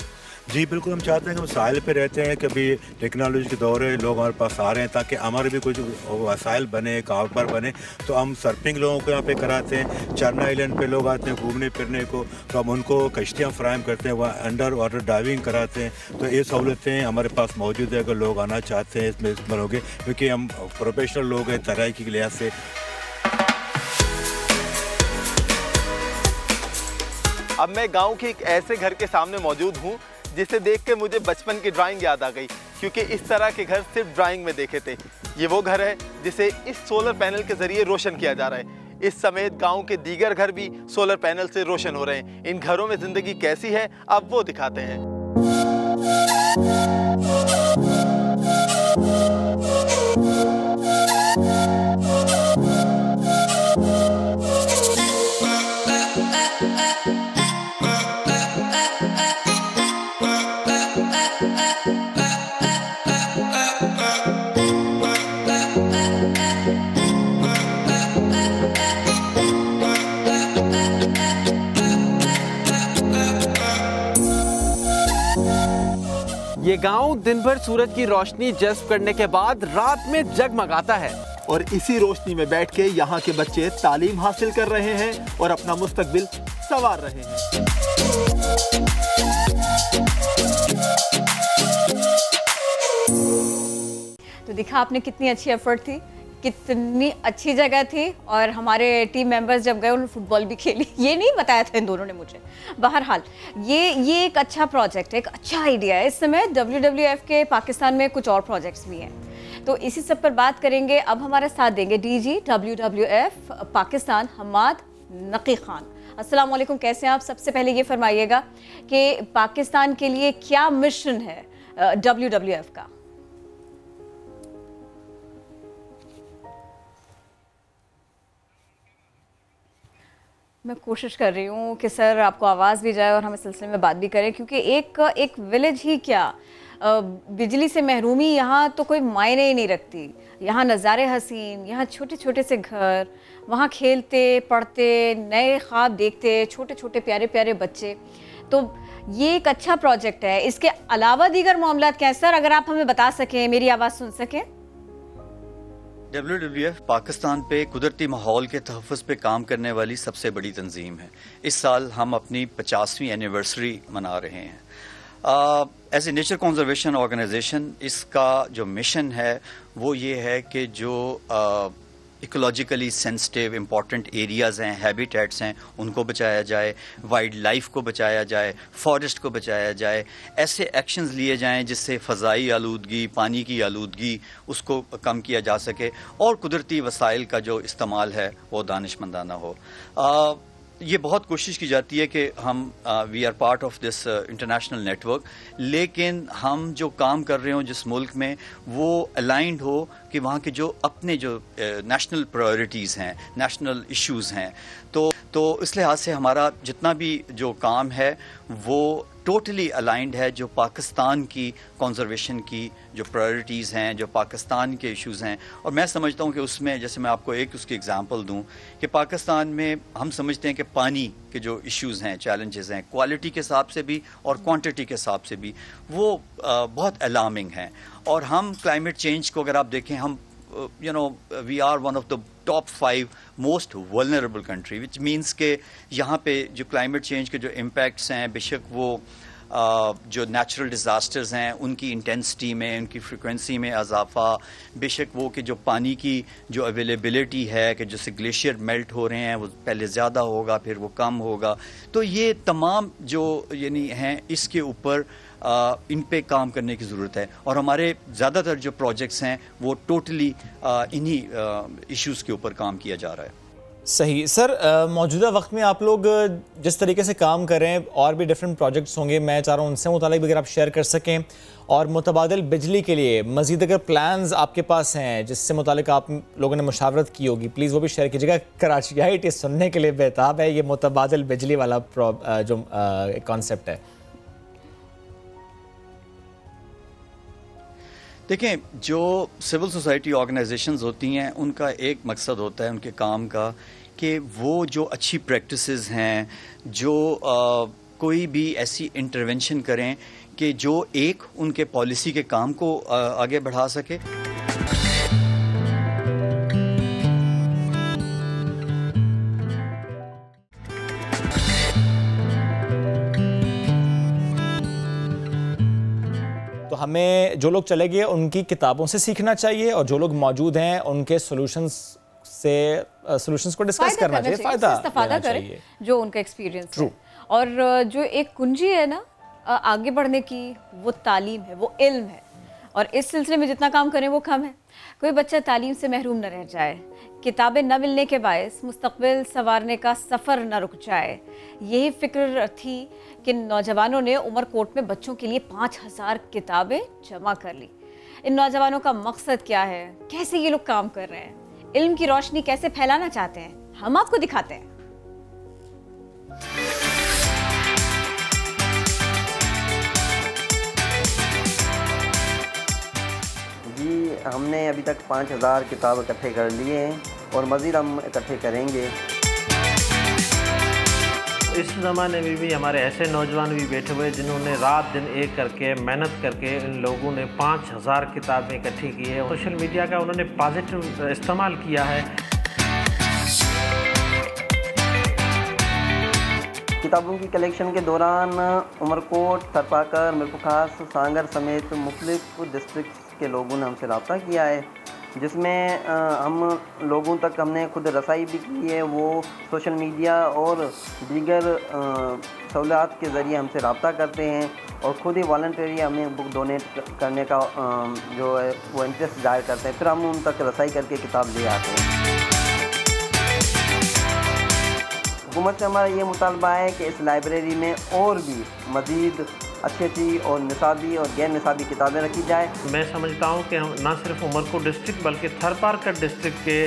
जी बिल्कुल, हम चाहते हैं कि हम साहिल पे रहते हैं कि अभी टेक्नोलॉजी के दौर है, लोग हमारे पास आ रहे हैं ताकि हमारे भी कुछ वसाइल बने, कारोबार बने। तो हम सर्फिंग लोगों को यहाँ पे कराते हैं, चरना आइलैंड पे लोग आते हैं घूमने फिरने को, तो हम उनको कश्तियाँ फ्राहम करते हैं, वहाँ अंडर वाटर डाइविंग कराते हैं। तो ये सहूलतें हमारे पास मौजूद है, अगर लोग आना चाहते हैं इसमें बनोगे, क्योंकि हम प्रोफेशनल लोग हैं तैराकी के लिहाज से। अब मैं गांव के एक ऐसे घर के सामने मौजूद हूं जिसे देख के मुझे बचपन की ड्राइंग याद आ गई, क्योंकि इस तरह के घर सिर्फ ड्राइंग में देखे थे। ये वो घर है जिसे इस सोलर पैनल के जरिए रोशन किया जा रहा है। इस समेत गांव के दीगर घर भी सोलर पैनल से रोशन हो रहे हैं। इन घरों में जिंदगी कैसी है, अब वो दिखाते हैं। ये गांव दिन भर सूरज की रोशनी जज्ब करने के बाद रात में जगमगाता है, और इसी रोशनी में बैठ के यहाँ के बच्चे तालीम हासिल कर रहे हैं और अपना मुस्तकबिल संवार रहे हैं। तो दिखा आपने कितनी अच्छी एफर्ट थी, कितनी अच्छी जगह थी, और हमारे टीम मेंबर्स जब गए उन्होंने फुटबॉल भी खेली। ये नहीं बताया था इन दोनों ने मुझे। बहरहाल ये एक अच्छा प्रोजेक्ट है, एक अच्छा आइडिया है। इस समय WWF के पाकिस्तान में कुछ और प्रोजेक्ट्स भी हैं, तो इसी सब पर बात करेंगे। अब हमारे साथ देंगे DG WWF पाकिस्तान हम्माद नकी खान। अस्सलाम वालेकुम, कैसे हैं आप? सबसे पहले ये फरमाइएगा कि पाकिस्तान के लिए क्या मिशन है WWF का? मैं कोशिश कर रही हूँ कि सर आपको आवाज़ भी जाए और हम इस सिलसिले में बात भी करें, क्योंकि एक विलेज ही क्या, बिजली से महरूमी यहाँ तो कोई मायने ही नहीं रखती। यहाँ नज़ारे हसीन, यहाँ छोटे छोटे से घर, वहाँ खेलते पढ़ते नए ख्वाब देखते छोटे छोटे प्यारे प्यारे बच्चे। तो ये एक अच्छा प्रोजेक्ट है। इसके अलावा दीगर मामलात क्या है सर, अगर आप हमें बता सकें, मेरी आवाज़ सुन सकें? WWF पाकिस्तान पे कुदरती माहौल के तहफ़्फ़ुज़ पे काम करने वाली सबसे बड़ी तंजीम है। इस साल हम अपनी 50वीं एनिवर्सरी मना रहे हैं। As a nature conservation organisation, इसका जो मिशन है वो ये है कि जो इकोलॉजिकली सेंसिटिव इंपॉर्टेंट एरियाज़ हैं, हैबिटेट्स हैं, उनको बचाया जाए, वाइल्ड लाइफ को बचाया जाए, फॉरेस्ट को बचाया जाए। ऐसे एक्शंस लिए जाएं जिससे फ़ज़ाई आलूदगी, पानी की आलूदगी, उसको कम किया जा सके और कुदरती वसाइल का जो इस्तेमाल है वो दानिशमंदाना हो। ये बहुत कोशिश की जाती है कि हम we are part of this international network, लेकिन हम जो काम कर रहे हो जिस मुल्क में वो अलाइंड हो कि वहाँ के जो अपने जो नेशनल प्रायोरिटीज़ हैं, नेशनल इश्यूज़ हैं, तो इस लिहाज से हमारा जितना भी जो काम है वो टोटली अलाइंड है जो पाकिस्तान की कंजर्वेशन की जो प्रायोरिटीज़ हैं, जो पाकिस्तान के इश्यूज़ हैं। और मैं समझता हूँ कि उसमें, जैसे मैं आपको एक उसकी एग्जांपल दूँ कि पाकिस्तान में हम समझते हैं कि पानी के जो इश्यूज़ हैं, चैलेंजेस हैं, क्वालिटी के हिसाब से भी और क्वांटिटी के हिसाब से भी वो बहुत अलार्मिंग हैं। और हम क्लाइमेट चेंज को अगर आप देखें, हम we are one of the top 5 most vulnerable country, which means के यहाँ पे जो क्लाइमेट चेंज के जो इम्पैक्ट्स हैं, बेशक वो जो नेचुरल डिज़ास्टर्स हैं उनकी इंटेंसिटी में, उनकी फ्रिक्वेंसी में इजाफा, बेशक वो कि जो पानी की जो अवेलेबिलिटी है कि जैसे ग्लेशियर मेल्ट हो रहे हैं वो पहले ज़्यादा होगा फिर वो कम होगा, तो ये तमाम जो यानी हैं इसके ऊपर इन पे काम करने की ज़रूरत है। और हमारे ज़्यादातर जो प्रोजेक्ट्स हैं वो टोटली इन्हीं इश्यूज़ के ऊपर काम किया जा रहा है। सही सर, मौजूदा वक्त में आप लोग जिस तरीके से काम कर रहे हैं और भी डिफरेंट प्रोजेक्ट्स होंगे, मैं चाह रहा हूँ उनसे मुतालिक भी अगर आप शेयर कर सकें। और मुतबादिल बिजली के लिए मज़ीद अगर प्लान्स आपके पास हैं जिससे मुतालिक आप लोगों ने मुशावरत की होगी, प्लीज़ वो भी शेयर कीजिएगा। कराचियाइट ये सुनने के लिए बेताब है, ये मुतबादिल बिजली वाला जो कॉन्सेप्ट है। देखें, जो सिविल सोसाइटी ऑर्गेनाइजेशंस होती हैं उनका एक मकसद होता है उनके काम का कि वो जो अच्छी प्रैक्टिसेस हैं, जो कोई भी ऐसी इंटरवेंशन करें कि जो एक उनके पॉलिसी के काम को आगे बढ़ा सके। तो हमें जो लोग चले गए उनकी किताबों से सीखना चाहिए और जो लोग मौजूद हैं उनके सॉल्यूशंस को डिस्कस करना चाहिए, फ़ायदा करें जो उनका एक्सपीरियंस है। और जो एक कुंजी है ना आगे बढ़ने की, वो तालीम है, वो इल्म है। और इस सिलसिले में जितना काम करें वो कम है। कोई बच्चा तालीम से महरूम न रह जाए, किताबें न मिलने के बायस मुस्तकबिल संवारने का सफ़र न रुक जाए। यही फ़िक्र थी कि नौजवानों ने उमरकोट में बच्चों के लिए 5000 किताबें जमा कर ली। इन नौजवानों का मकसद क्या है, कैसे ये लोग काम कर रहे हैं, इल्म की रोशनी कैसे फैलाना चाहते हैं, हम आपको दिखाते हैं। जी, हमने अभी तक 5000 किताब इकट्ठे कर लिए हैं और मज़ीद हम इकट्ठे करेंगे। इस ज़माने में भी हमारे ऐसे नौजवान भी बैठे हुए जिन्होंने रात दिन एक करके मेहनत करके इन लोगों ने 5000 किताबें इकट्ठी की है। सोशल मीडिया का उन्होंने पॉजिटिव इस्तेमाल किया है। किताबों की कलेक्शन के दौरान उमरकोट, थरपाकर, मिरपुखास, सांगर समेत मुख्तलिफ डिस्ट्रिक्ट के लोगों ने हमसे रब्ता किया है, जिसमें हम लोगों तक हमने खुद रसाई भी की है। वो सोशल मीडिया और दीगर सहूलियात के ज़रिए हमसे रब्ता करते हैं और ख़ुद ही वॉलंटरी हमें बुक डोनेट करने का जो है वो इंटरेस्ट जाहिर करते हैं, फिर हम उन तक रसाई करके किताब ले आते हैं। हुकूमत से हमारा ये मुतालबा है कि इस लाइब्रेरी में और भी मज़ीद अच्छी और निसाबी और गैर निसाबी किताबें रखी जाए। मैं समझता हूँ कि हम न सिर्फ उमरकोट डिस्ट्रिक्ट बल्कि थरपारकर डिस्ट्रिक्ट के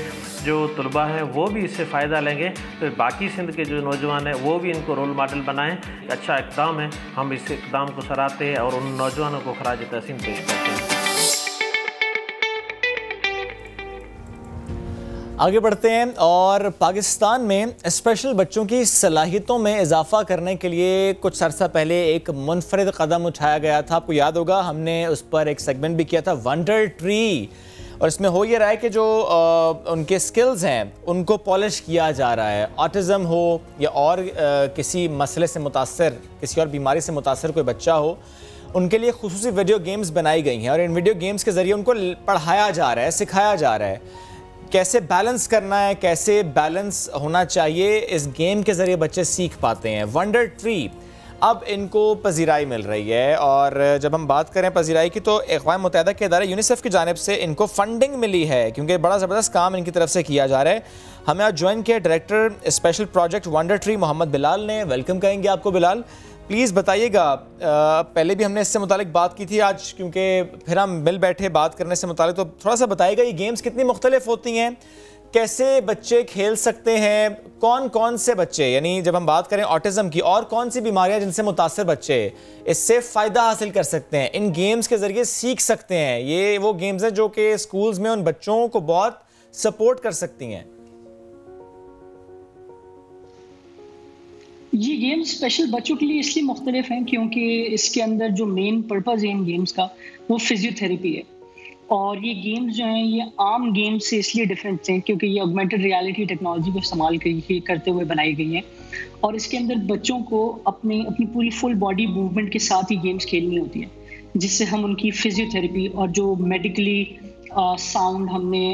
जो तलबा हैं वो भी इससे फ़ायदा लेंगे, तो बाकी सिंध के जो नौजवान हैं वो भी इनको रोल मॉडल बनाएं। अच्छा इक़दाम है, हम इस इक़दाम को सराहते हैं और उन नौजवानों को खराज तहसीन पेश करते हैं। आगे बढ़ते हैं और पाकिस्तान में स्पेशल बच्चों की सलाहियतों में इजाफा करने के लिए कुछ अरसा पहले एक मुनफरिद कदम उठाया गया था। आपको याद होगा हमने उस पर एक सेगमेंट भी किया था, वंडर ट्री। और इसमें हो ये रहा है कि जो उनके स्किल्स हैं उनको पॉलिश किया जा रहा है। ऑटिज़म हो या और किसी मसले से मुतासर, किसी और बीमारी से मुतासर कोई बच्चा हो, उनके लिए खुसूसी वीडियो गेम्स बनाई गई हैं और इन वीडियो गेम्स के ज़रिए उनको पढ़ाया जा रहा है, सिखाया जा रहा है कैसे बैलेंस करना है, कैसे बैलेंस होना चाहिए। इस गेम के ज़रिए बच्चे सीख पाते हैं। वंडर ट्री अब इनको पजीराई मिल रही है। और जब हम बात करें पजीराई की तो अक़वाम मुत्तहिदा के इदारे यूनिसेफ की जानिब से इनको फंडिंग मिली है, क्योंकि बड़ा ज़बरदस्त काम इनकी तरफ से किया जा रहा है। हमें आज ज्वाइन किया director special project wonder tree Mohammad Bilal ने। वेलकम कहेंगे आपको बिलाल। प्लीज़ बताइएगा, पहले भी हमने इससे मुतालिक बात की थी आज, क्योंकि फिर हम मिल बैठे बात करने से मुतालिक, तो थोड़ा सा बताइएगा ये गेम्स कितनी मुख्तलिफ होती हैं, कैसे बच्चे खेल सकते हैं, कौन कौन से बच्चे, यानी जब हम बात करें ऑटिज़म की, और कौन सी बीमारियां जिनसे मुतासर बच्चे इससे फ़ायदा हासिल कर सकते हैं, इन गेम्स के ज़रिए सीख सकते हैं। ये वो गेम्स हैं जो कि स्कूल्स में उन बच्चों को बहुत सपोर्ट कर सकती हैं। ये गेम्स स्पेशल बच्चों के लिए इसलिए मुख्तलिफ हैं क्योंकि इसके अंदर जो मेन पर्पज़ है इन गेम्स का वो फिजियोथेरेपी है। और ये गेम्स जो हैं ये आम गेम्स से इसलिए डिफरेंट हैं क्योंकि ये ऑगमेंटेड रियलिटी टेक्नोलॉजी को इस्तेमाल करते हुए बनाई गई हैं। और इसके अंदर बच्चों को अपनी पूरी फुल बॉडी मूवमेंट के साथ ही गेम्स खेलनी होती है, जिससे हम उनकी फिजियोथेरेपी और जो मेडिकली साउंड हमने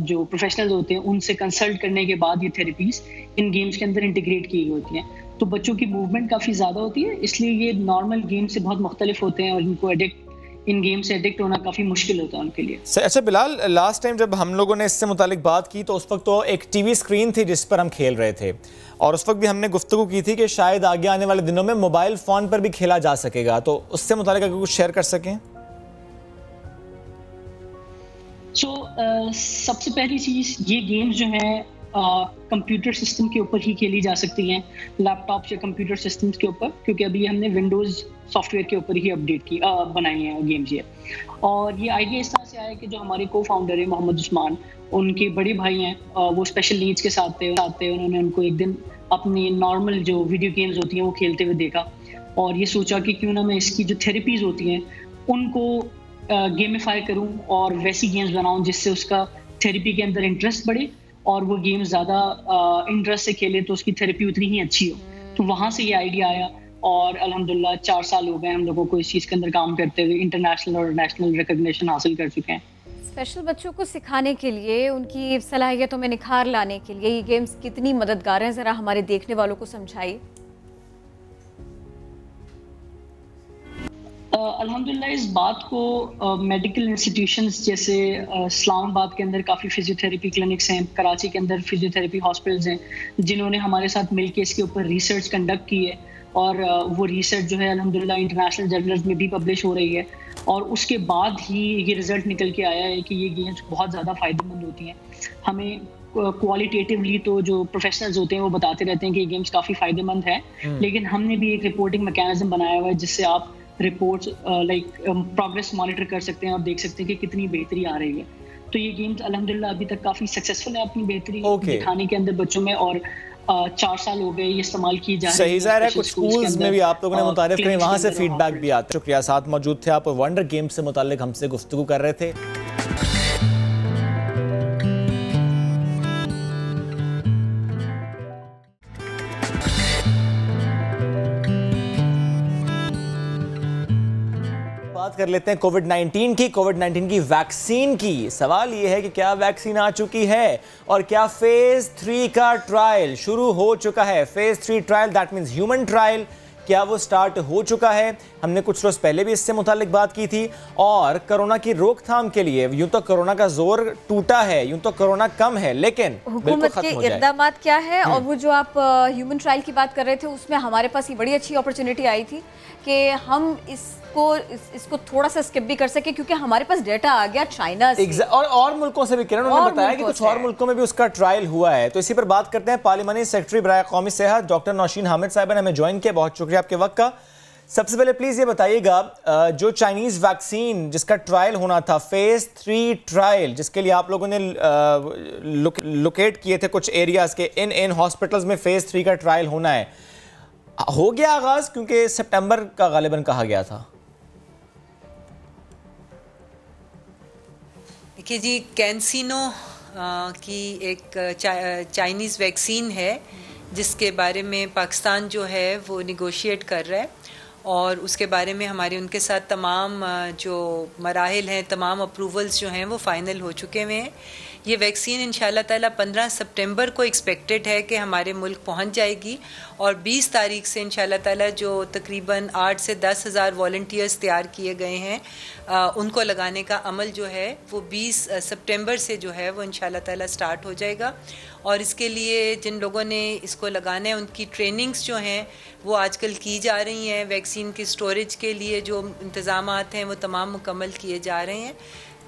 जो प्रोफेशनल्स होते हैं उनसे कंसल्ट करने के बाद ये थेरेपीज़ इन गेम्स के अंदर इंटीग्रेट की होती हैं। तो बच्चों की मूवमेंट काफ़ी ज़्यादा होती है, इसलिए ये नॉर्मल गेम से बहुत मुख्तलिफ होते हैं और इनको इन गेम से एडिक्ट होना काफ़ी मुश्किल होता है उनके लिए। अच्छा बिलाल, लास्ट टाइम जब हम लोगों ने इससे मुतालिक बात की तो उस वक्त तो एक टीवी स्क्रीन थी जिस पर हम खेल रहे थे, और उस वक्त भी हमने गुफ्तगू की थी कि शायद आगे आने वाले दिनों में मोबाइल फ़ोन पर भी खेला जा सकेगा, तो उससे मुतालिक अगर कुछ शेयर कर सकें। सबसे पहली चीज़, ये गेम्स जो हैं कंप्यूटर सिस्टम के ऊपर ही खेली जा सकती हैं, लैपटॉप या कंप्यूटर सिस्टम्स के ऊपर, क्योंकि अभी हमने विंडोज़ सॉफ्टवेयर के ऊपर ही अपडेट बनाई हैं गेम्स ये। और ये आइडिया इस तरह से आया कि जो हमारे को फाउंडर है मोहम्मद उस्मान, उनके बड़े भाई हैं, वो स्पेशल नीड्स के साथ थे। उन्होंने उनको एक दिन अपनी नॉर्मल जो वीडियो गेम्स होती हैं वो खेलते हुए देखा और ये सोचा कि क्यों ना मैं इसकी जो थेरेपीज़ होती हैं उनको गेमिफाई करूं और वैसी गेम्स बनाऊं जिससे उसका थेरेपी के अंदर इंटरेस्ट बढ़े और वो गेम ज़्यादा इंटरेस्ट से खेले तो उसकी थेरेपी उतनी ही अच्छी हो। तो वहाँ से ये आइडिया आया और अल्हम्दुलिल्लाह 4 साल हो गए हम लोगों को इस चीज़ के अंदर काम करते हुए, इंटरनेशनल और नेशनल रिकग्निशन हासिल कर चुके हैं। स्पेशल बच्चों को सिखाने के लिए, उनकी सलाहियतों में निखार लाने के लिए ये गेम्स कितनी मददगार हैं, ज़रा हमारे देखने वालों को समझाइए। अल्हम्दुलिल्लाह इस बात को मेडिकल इंस्टीट्यूशंस जैसे इस्लामाबाद के अंदर काफ़ी फिजियोथेरेपी क्लिनिक्स हैं, कराची के अंदर फिजियोथेरेपी हॉस्पिटल्स हैं, जिन्होंने हमारे साथ मिलकर इसके ऊपर रिसर्च कंडक्ट की है और वो रिसर्च जो है अल्हम्दुलिल्लाह इंटरनेशनल जर्नल्स में भी पब्लिश हो रही है और उसके बाद ही ये रिज़ल्ट निकल के आया है कि ये गेम्स बहुत ज़्यादा फ़ायदेमंद होती हैं। हमें क्वालिटेटिवली तो जो प्रोफेशनल्स होते हैं वो बताते रहते हैं कि ये गेम्स काफ़ी फ़ायदेमंद है, लेकिन हमने भी एक रिपोर्टिंग मैकेनिज्म बनाया हुआ है जिससे आप रिपोर्ट्स प्रोग्रेस मॉनिटर कर सकते हैं और देख सकते हैं कि कितनी बेहतरी आ रही है। तो ये गेम्स अल्हम्दुलिल्लाह अभी तक काफ़ी सक्सेसफुल है अपनी बेहतरी दिखाने के अंदर बच्चों में, और 4 साल हो गए ये इस्तेमाल की जा रही है। सही ज़ाहिर है कुछ स्कूल्स में भी आप लोगों ने मुतारिफ करें, वहाँ से फीडबैक भी आता है। शुक्रिया, साथ मौजूद थे आप, वंडर गेम से मुतालिक हमसे गुफ्तगू कर रहे थे। बात कर लेते हैं कोविड-19 की वैक्सीन की। सवाल ये है कि क्या वैक्सीन आ चुकी है और क्या फेज 3 का ट्रायल शुरू हो चुका है। Phase 3 trial that means human trial, क्या वो स्टार्ट हो चुका है। हमने कुछ रोज पहले भी इससे मुतालिक बात की थी। और कोरोना की रोकथाम के लिए यूं तो कोरोना का जोर टूटा है, यूं तो कोरोना कम है, लेकिन हुकूमत के इक़दामात क्या है। और वो जो आप ह्यूमन ट्रायल की बात कर रहे थे उसमें हमारे पास ये बड़ी अच्छी अपॉर्चुनिटी आई थी कि हम इसको थोड़ा सा स्किप भी कर सके, क्योंकि हमारे पास डेटा आ गया चाइना से और मुल्कों से भी। किरण उन्होंने बताया कि कुछ और मुल्कों में भी उसका ट्रायल हुआ है। तो इसी पर बात करते हैं। पार्लिमानी सेक्रेटरी बराए कौमी सेहत डॉक्टर नौशीन हामिद साहिबा ने हमें ज्वाइन किया, बहुत शुक्रिया आपके वक्त का। सबसे पहले प्लीज ये बताइएगा, जो चाइनीज वैक्सीन जिसका ट्रायल होना था, फेज 3 ट्रायल, जिसके लिए आप लोगों ने लोकेट किए थे कुछ एरियाज के, इन हॉस्पिटल्स में फेज 3 का ट्रायल होना है, हो गया आगाज? क्योंकि सितंबर का गालिबन कहा गया था। देखिए जी, कैंसिनो की एक चाइनीज़ वैक्सीन है जिसके बारे में पाकिस्तान जो है वो निगोशिएट कर रहा है और उसके बारे में हमारे उनके साथ तमाम जो मराहिल हैं, तमाम अप्रूवल्स जो हैं वो फ़ाइनल हो चुके हुए हैं। ये वैक्सीन इंशाल्लाह ताला 15 सितंबर को एक्सपेक्टेड है कि हमारे मुल्क पहुंच जाएगी और 20 तारीख से इंशाल्लाह ताला जो तकरीबन 8 से 10 हज़ार वॉलंटियर्स तैयार किए गए हैं उनको लगाने का अमल जो है वो 20 सितंबर से जो है वो इंशाल्लाह ताला स्टार्ट हो जाएगा। और इसके लिए जिन लोगों ने इसको लगाना है उनकी ट्रेनिंग्स जो हैं वो आजकल की जा रही हैं। वैक्सीन की स्टोरेज के लिए जो इंतज़ामात हैं वो तमाम मुकम्मल किए जा रहे हैं।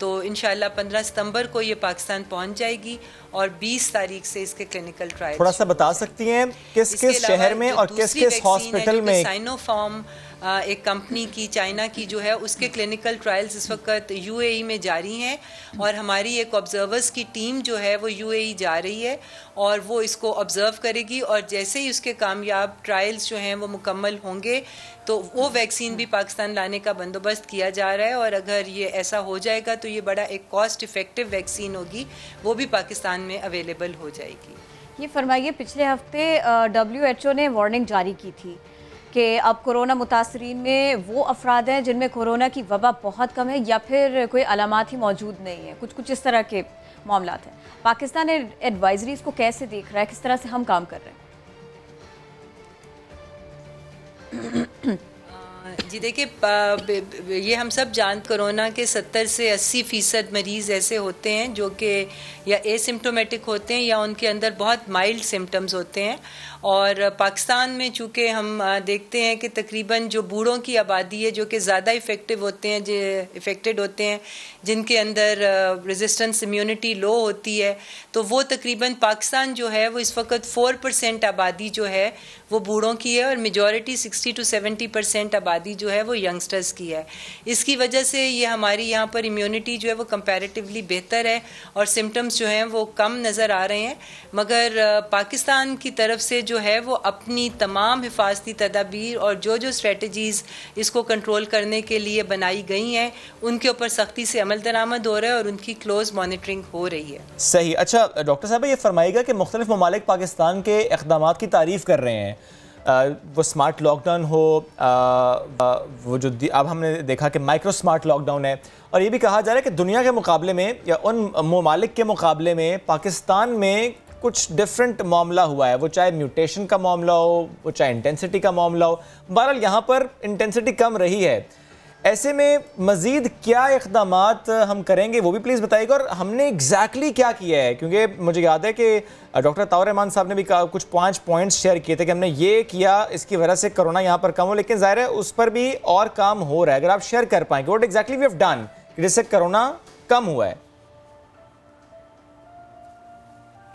तो इंशाल्लाह 15 सितंबर को ये पाकिस्तान पहुंच जाएगी और 20 तारीख से इसके क्लिनिकल ट्रायल। थोड़ा सा बता सकती हैं किस किस शहर में और किस किस हॉस्पिटल में? साइनोफार्म एक कंपनी की चाइना की जो है उसके क्लिनिकल ट्रायल्स इस वक्त यूएई में जारी हैं और हमारी एक ऑब्जर्वर्स की टीम जो है वो यूएई जा रही है और वो इसको ऑब्जर्व करेगी और जैसे ही उसके कामयाब ट्रायल्स जो हैं वो मुकम्मल होंगे तो वो वैक्सीन भी पाकिस्तान लाने का बंदोबस्त किया जा रहा है। और अगर ये ऐसा हो जाएगा तो ये बड़ा एक कॉस्ट इफ़ेक्टिव वैक्सीन होगी, वो भी पाकिस्तान में अवेलेबल हो जाएगी। ये फरमाइए, पिछले हफ्ते WHO ने वार्निंग जारी की थी कि अब कोरोना मुतासरीन में वो अफराद हैं जिनमें कोरोना की वबा बहुत कम है या फिर कोई अलामात ही मौजूद नहीं है, कुछ इस तरह के मामलात हैं। पाकिस्तान एडवाइजरीज को कैसे देख रहा है, किस तरह से हम काम कर रहे हैं? जी देखिए, ये हम सब कोरोना के 70 से 80% मरीज़ ऐसे होते हैं जो कि या एसिम्प्टोमेटिक होते हैं या उनके अंदर बहुत माइल्ड सिम्टम्स होते हैं। और पाकिस्तान में चूँकि हम देखते हैं कि तकरीबन जो बूढ़ों की आबादी है जो कि ज़्यादा इफ़ेक्टेड होते हैं जिनके अंदर रेजिस्टेंस इम्यूनिटी लो होती है, तो वो तकरीबन पाकिस्तान जो है वो इस वक्त 4% आबादी जो है वो बूढ़ों की है और मेजॉरिटी 60 to 70% आबादी जो है वो यंगस्टर्स की है। इसकी वजह से ये हमारी यहाँ पर इम्यूनिटी जो है वो कंपैरेटिवली बेहतर है और सिम्टम्स जो हैं वो कम नज़र आ रहे हैं। मगर पाकिस्तान की तरफ से जो है वो अपनी तमाम हिफाजती तदाबीर और जो स्ट्रेटजीज़ इसको कंट्रोल करने के लिए बनाई गई हैं उनके ऊपर सख्ती से अमल दरामद हो रहा है और उनकी क्लोज मॉनिटरिंग हो रही है। सही। अच्छा डॉक्टर साहब, ये फरमाइएगा कि मुख्तलिफ ममालिक पाकिस्तान के इक़दामात की तारीफ़ कर रहे हैं, वो स्मार्ट लॉकडाउन हो, वो जो अब हमने देखा कि माइक्रो स्मार्ट लॉकडाउन है, और ये भी कहा जा रहा है कि दुनिया के मुकाबले में या उन ममालिक के मुकाबले में पाकिस्तान में कुछ डिफरेंट मामला हुआ है, वो चाहे म्यूटेशन का मामला हो, वो चाहे इंटेंसिटी का मामला हो। बहरहाल यहाँ पर इंटेंसिटी कम रही है। ऐसे में मज़ीद क्या इक़दामात हम करेंगे वो भी प्लीज़ बताइएगा, और हमने एग्जैक्टली क्या किया है, क्योंकि मुझे याद है कि डॉक्टर ताउर रहमान साहब ने भी कुछ 5 पॉइंट्स शेयर किए थे कि हमने ये किया, इसकी वजह से कोरोना यहाँ पर कम हो, लेकिन ज़ाहिर है उस पर भी और काम हो रहा है। अगर आप शेयर कर पाएंगे what exactly we have done जिससे कोरोना कम हुआ है।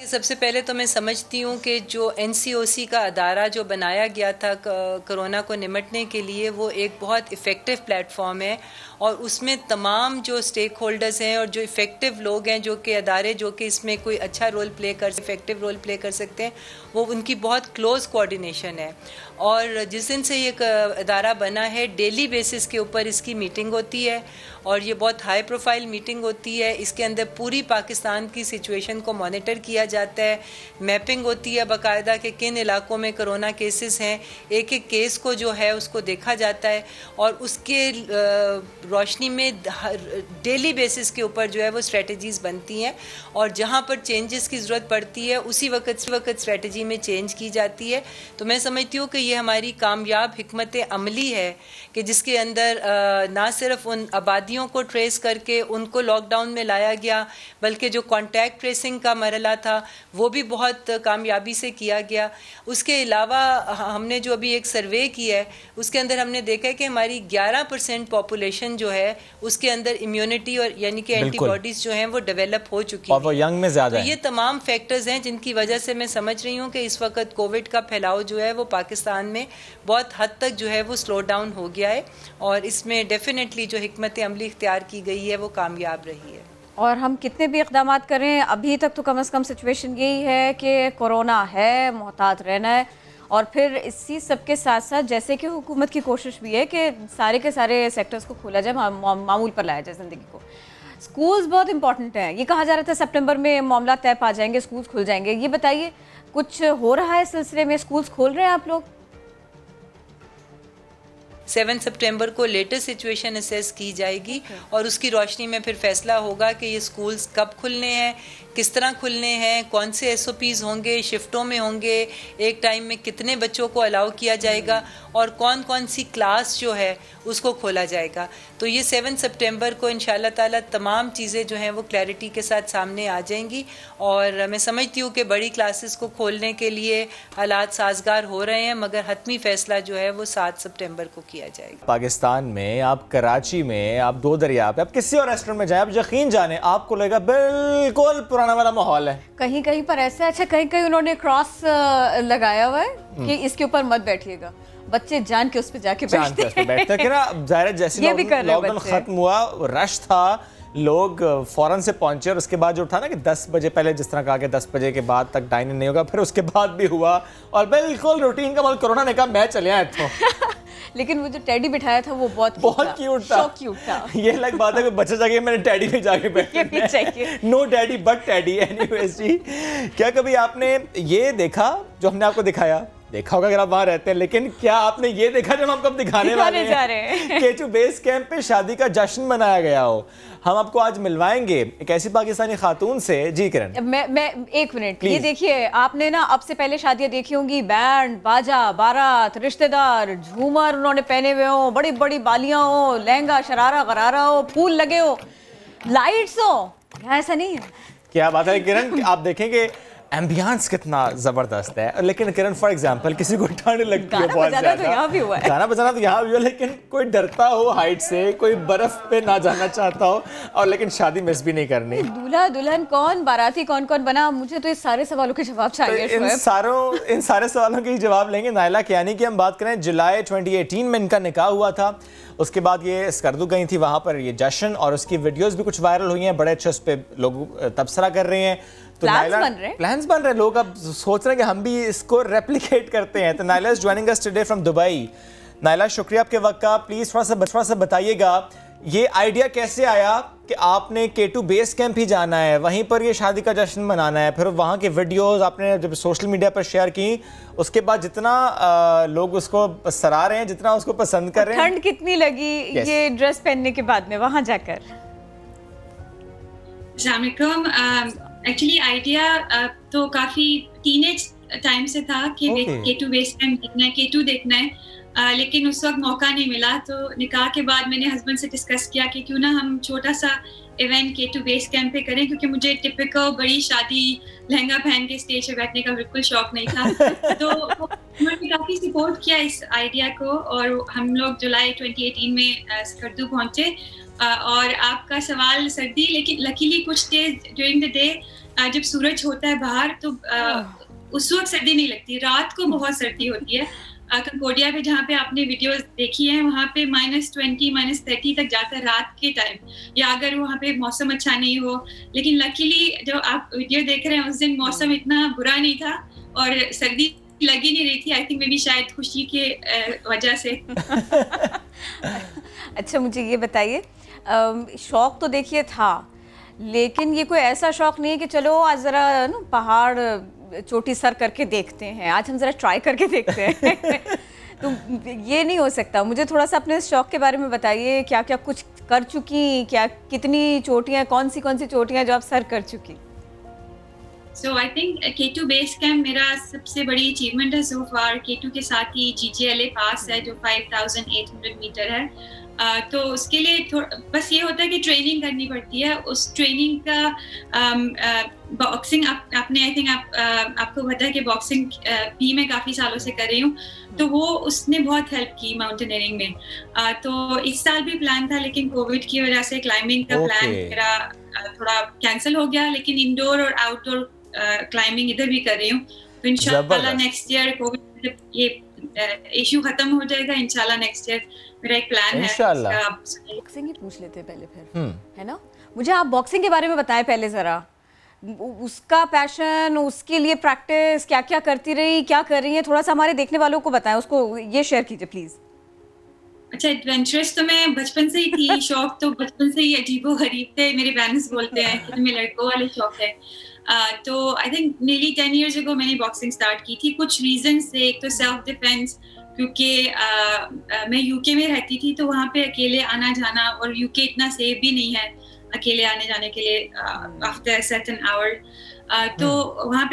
सबसे पहले तो मैं समझती हूँ कि जो NCOC का अदारा जो बनाया गया था कोरोना को निपटने के लिए, वो एक बहुत इफ़ेक्टिव प्लेटफॉर्म है और उसमें तमाम जो स्टेक होल्डर्स हैं और जो इफ़ेक्टिव लोग हैं, जो कि अदारे जो कि इसमें कोई अच्छा इफ़ेक्टिव रोल प्ले कर सकते हैं, वो उनकी बहुत क्लोज़ कोऑर्डिनेशन है। और जिस दिन से ये अदारा बना है डेली बेसिस के ऊपर इसकी मीटिंग होती है और ये बहुत हाई प्रोफाइल मीटिंग होती है। इसके अंदर पूरी पाकिस्तान की सिचुएशन को मॉनिटर किया जाता है, मैपिंग होती है बाकायदा कि किन इलाकों में कोरोना केसेस हैं, एक एक केस को जो है उसको देखा जाता है और उसके रोशनी में डेली बेसिस के ऊपर जो है वो स्ट्रेटजीज़ बनती हैं और जहाँ पर चेंजेस की ज़रूरत पड़ती है उसी वक्त स्ट्रेटजी में चेंज की जाती है। तो मैं समझती हूँ कि ये हमारी कामयाब हिकमत अमली है कि जिसके अंदर ना सिर्फ उन आबादियों को ट्रेस करके उनको लॉकडाउन में लाया गया, बल्कि जो कॉन्टैक्ट ट्रेसिंग का मरहला था वो भी बहुत कामयाबी से किया गया। उसके अलावा हमने जो अभी एक सर्वे किया है उसके अंदर हमने देखा है कि हमारी 11% पॉपुलेशन जो है उसके अंदर इम्यूनिटी और यानी कि एंटीबॉडीज जो हैं वो डेवलप हो चुकी और वो यंग में ज़्यादा है। ये तमाम फैक्टर्स हैं जिनकी वजह से मैं समझ रही हूँ कि इस वक्त कोविड का फैलाव जो है वो पाकिस्तान में बहुत हद तक जो है वो स्लो डाउन हो गया है और इसमें डेफिनेटली जो हिकमत अमली इख्तियार की गई है वो कामयाब रही है। और हम कितने भी इक़दाम करें, अभी तक तो कम से कम सिचुएशन यही है कि कोरोना है, मोहतात रहना है। और फिर इसी सब के साथ साथ जैसे कि हुकूमत की कोशिश भी है कि सारे के सारे सेक्टर्स को खोला जाए, मामूल पर लाया जाए ज़िंदगी को। स्कूल्स बहुत इंपॉर्टेंट हैं, ये कहा जा रहा था सितंबर में मामला तय पा जाएंगे, स्कूल्स खुल जाएंगे। ये बताइए कुछ हो रहा है इस सिलसिले में, स्कूल्स खोल रहे हैं आप लोग? 7 सितंबर को लेटेस्ट सिचुएशन असेस की जाएगी और उसकी रोशनी में फिर फैसला होगा कि ये स्कूल्स कब खुलने हैं। किस तरह खुलने हैं, कौन से SOPs होंगे, शिफ्टों में होंगे, एक टाइम में कितने बच्चों को अलाउ किया जाएगा और कौन कौन सी क्लास जो है उसको खोला जाएगा। तो ये 7 सितंबर को इंशाल्लाह ताला तमाम चीज़ें जो हैं वो क्लैरिटी के साथ सामने आ जाएंगी और मैं समझती हूँ कि बड़ी क्लासेस को खोलने के लिए हालात साजगार हो रहे हैं, मगर हतमी फैसला जो है वो 7 सितंबर को किया जाएगा। पाकिस्तान में आप कराची में आप दो दरिया पे आप किसी और रेस्टोरेंट में जाए, आप यकीन जाने आपको लगेगा बिल्कुल पुराना वाला माहौल है। कहीं कहीं पर ऐसा है, अच्छा कहीं कहीं उन्होंने क्रॉस लगाया हुआ है कि इसके ऊपर मत बैठिएगा, बच्चे जान के उस पे जाके बैठते हैं कि ना ज़ाहिर जैसे लॉकडाउन खत्म हुआ, रश था, लोग फौरन से पहुंचे और उसके बाद जो था ना कि 10 बजे पहले जिस तरह कहा कि 10 बजे के बाद तक डाइनिंग नहीं होगा, फिर उसके बाद भी हुआ और बिल्कुल रूटीन का मतलब कोरोना ने कहा मैं चले आया तो लेकिन वो जो टेडी बिठाया था वो बहुत क्यूट था। ये अलग बात है कि बच्चा जाके मैंने टेडी पे जाके बैठा, no daddy but teddy. Anyways जी, क्या कभी आपने ये देखा जो हमने आपको दिखाया, देखा होगा अगर आप वहां रहते हैं, लेकिन क्या आपने ये देखा जब हम कब दिखाने वाले हैं केटू बेस कैंप पे शादी का जश्न मनाया गया हो? हम आपको आज मिलवाएंगे एक ऐसी पाकिस्तानी खातून से। जी किरण, मैं एक मिनट, ये देखिए आपने ना अब से पहले शादियां देखी होंगी, बैंड बाजा, बारात, रिश्तेदार, झूमर उन्होंने पहने हुए हो, बड़ी बड़ी बालियां हो, लहंगा शरारा गरारा हो, फूल लगे हो, लाइट्स हो। ऐसा नहीं है। क्या बात है किरण, आप देखेंगे एम्बियंस कितना जबरदस्त है। लेकिन किरण फॉर एग्जांपल किसी को ठंड लगती है बहुत ज्यादा, तो यहाँ भी हुआ है, गाना बजाना तो यहाँ भी हुआ, लेकिन कोई डरता हो हाइट से, कोई बर्फ पे ना जाना चाहता हो और लेकिन शादी मिस भी नहीं करनी। दूल्हा दुल्हन कौन, बाराती कौन कौन बना, मुझे तो इस सारे सवालों के जवाब चाहिए। तो इन सारे सवालों के जवाब लेंगे। नायला कियानी की हम बात करें, जुलाई 2018 में इनका निकाह हुआ था, उसके बाद ये स्कर्दू गई थी वहाँ पर ये जश्न, और उसकी वीडियोस भी कुछ वायरल हुई हैं, बड़े अच्छे उस पर लोग तबसरा कर रहे हैं। तो प्लान्स बन रहे, लोग अब सोच रहे हैं कि हम भी इसको रेप्लिकेट करते हैं। तो Naila is joining us today from Dubai. Naila शुक्रिया आपके वक्त का, प्लीज थोड़ा सा बताइएगा ये आइडिया कैसे आया कि आपने K2 बेस कैंप ही जाना है, वहीं पर ये शादी का जश्न मनाना है, फिर वहाँ के वीडियोस आपने जब सोशल मीडिया पर शेयर की, उसके बाद जितना लोग उसको सराह रहे हैं, जितना उसको पसंद कर रहे हैं, ठंड कितनी लगी ये ड्रेस पहनने के बाद में वहाँ जाकर? एक्चुअली आइडिया तो काफी टीनेज टाइम से था कि K2 बेस कैंप देखना है, K2 देखना है, लेकिन उस वक्त मौका नहीं मिला। तो निकाह के बाद मैंने हस्बैंड से डिस्कस किया कि क्यों ना हम छोटा सा इवेंट K2 बेस कैंप पे करें, क्योंकि मुझे टिपिकल बड़ी शादी लहंगा पहन के स्टेज पे बैठने का बिल्कुल शौक नहीं था। तो उन्होंने काफी सपोर्ट किया इस आइडिया को और हम लोग जुलाई 2018 में स्कर्दू पहुंचे। और आपका सवाल सर्दी, लेकिन लकीली कुछ डेज ड्यूरिंग द डे जब सूरज होता है बाहर तो उस वक्त सर्दी नहीं लगती, रात को बहुत सर्दी होती है। कंबोडिया पे जहाँ पे आपने वीडियोस देखी है वहाँ पे -20 -30 तक जाता है रात के टाइम, या अगर वहाँ पे मौसम अच्छा नहीं हो। लेकिन लकीली जो आप वीडियो देख रहे हैं उस दिन मौसम इतना बुरा नहीं था और सर्दी लगी नहीं रही थी। आई थिंक मे बी शायद खुशी के वजह से। अच्छा मुझे ये बताइए, शौक तो देखिए था, लेकिन ये कोई ऐसा शौक नहीं है कि चलो आज ज़रा ना पहाड़ चोटी सर करके देखते हैं, आज हम ज़रा ट्राई करके देखते हैं तो ये नहीं हो सकता। मुझे थोड़ा सा अपने शौक के बारे में बताइए, क्या क्या कुछ कर चुकी, क्या कितनी चोटियाँ, कौन सी चोटियाँ जो आप सर कर चुकी? So I think K2 base camp मेरा सबसे बड़ी अचीवमेंट है सो फार। K2 के साथ ही GJLA पास है जो 5800 मीटर है। तो उसके लिए बस ये होता है कि ट्रेनिंग करनी पड़ती है। उस ट्रेनिंग का बॉक्सिंग आपने आई थिंक आपको पता है कि बॉक्सिंग भी मैं काफ़ी सालों से कर रही हूँ, तो वो उसने बहुत हेल्प की माउंटेनियरिंग में। तो इस साल भी प्लान था, लेकिन कोविड की वजह से क्लाइंबिंग का प्लान मेरा थोड़ा कैंसिल हो गया। लेकिन इंडोर और आउटडोर क्लाइंबिंग इधर भी कर रही हूँ। तो इंशाल्लाह नेक्स्ट ईयर कोविड ये इशू खत्म हो जाएगा, इंशाल्लाह नेक्स्ट ईयर मेरा एक प्लान है। बॉक्सिंग ही पूछ लेते हैं पहले फिर, है ना? मुझे आप बॉक्सिंग के बारे में बताएं पहले ज़रा, उसका पैशन, उसके लिए प्रैक्टिस क्या क्या करती रही, क्या कर रही है, थोड़ा सा हमारे देखने वालों को बताएं, उसको ये शेयर कीजिए प्लीज़। अच्छा, एडवेंचरस तो मैं बचपन से ही थी, शौक तो बचपन से ही अजीबो-गरीब थे। मेरे पेरेंट्स बोलते हैं कि तुम्हें लड़कों वाले शौक है। तो I think nearly 10 years ago मैंने बॉक्सिंग स्टार्ट की थी कुछ रीजन से। एक तो सेल्फ डिफेंस, क्योंकि मैं यूके में रहती थी तो वहाँ पे अकेले आना जाना, और यूके इतना सेफ भी नहीं है। अकेले आने जाने के लिए आफ्टर सर्टेन आवर। तो वहाँ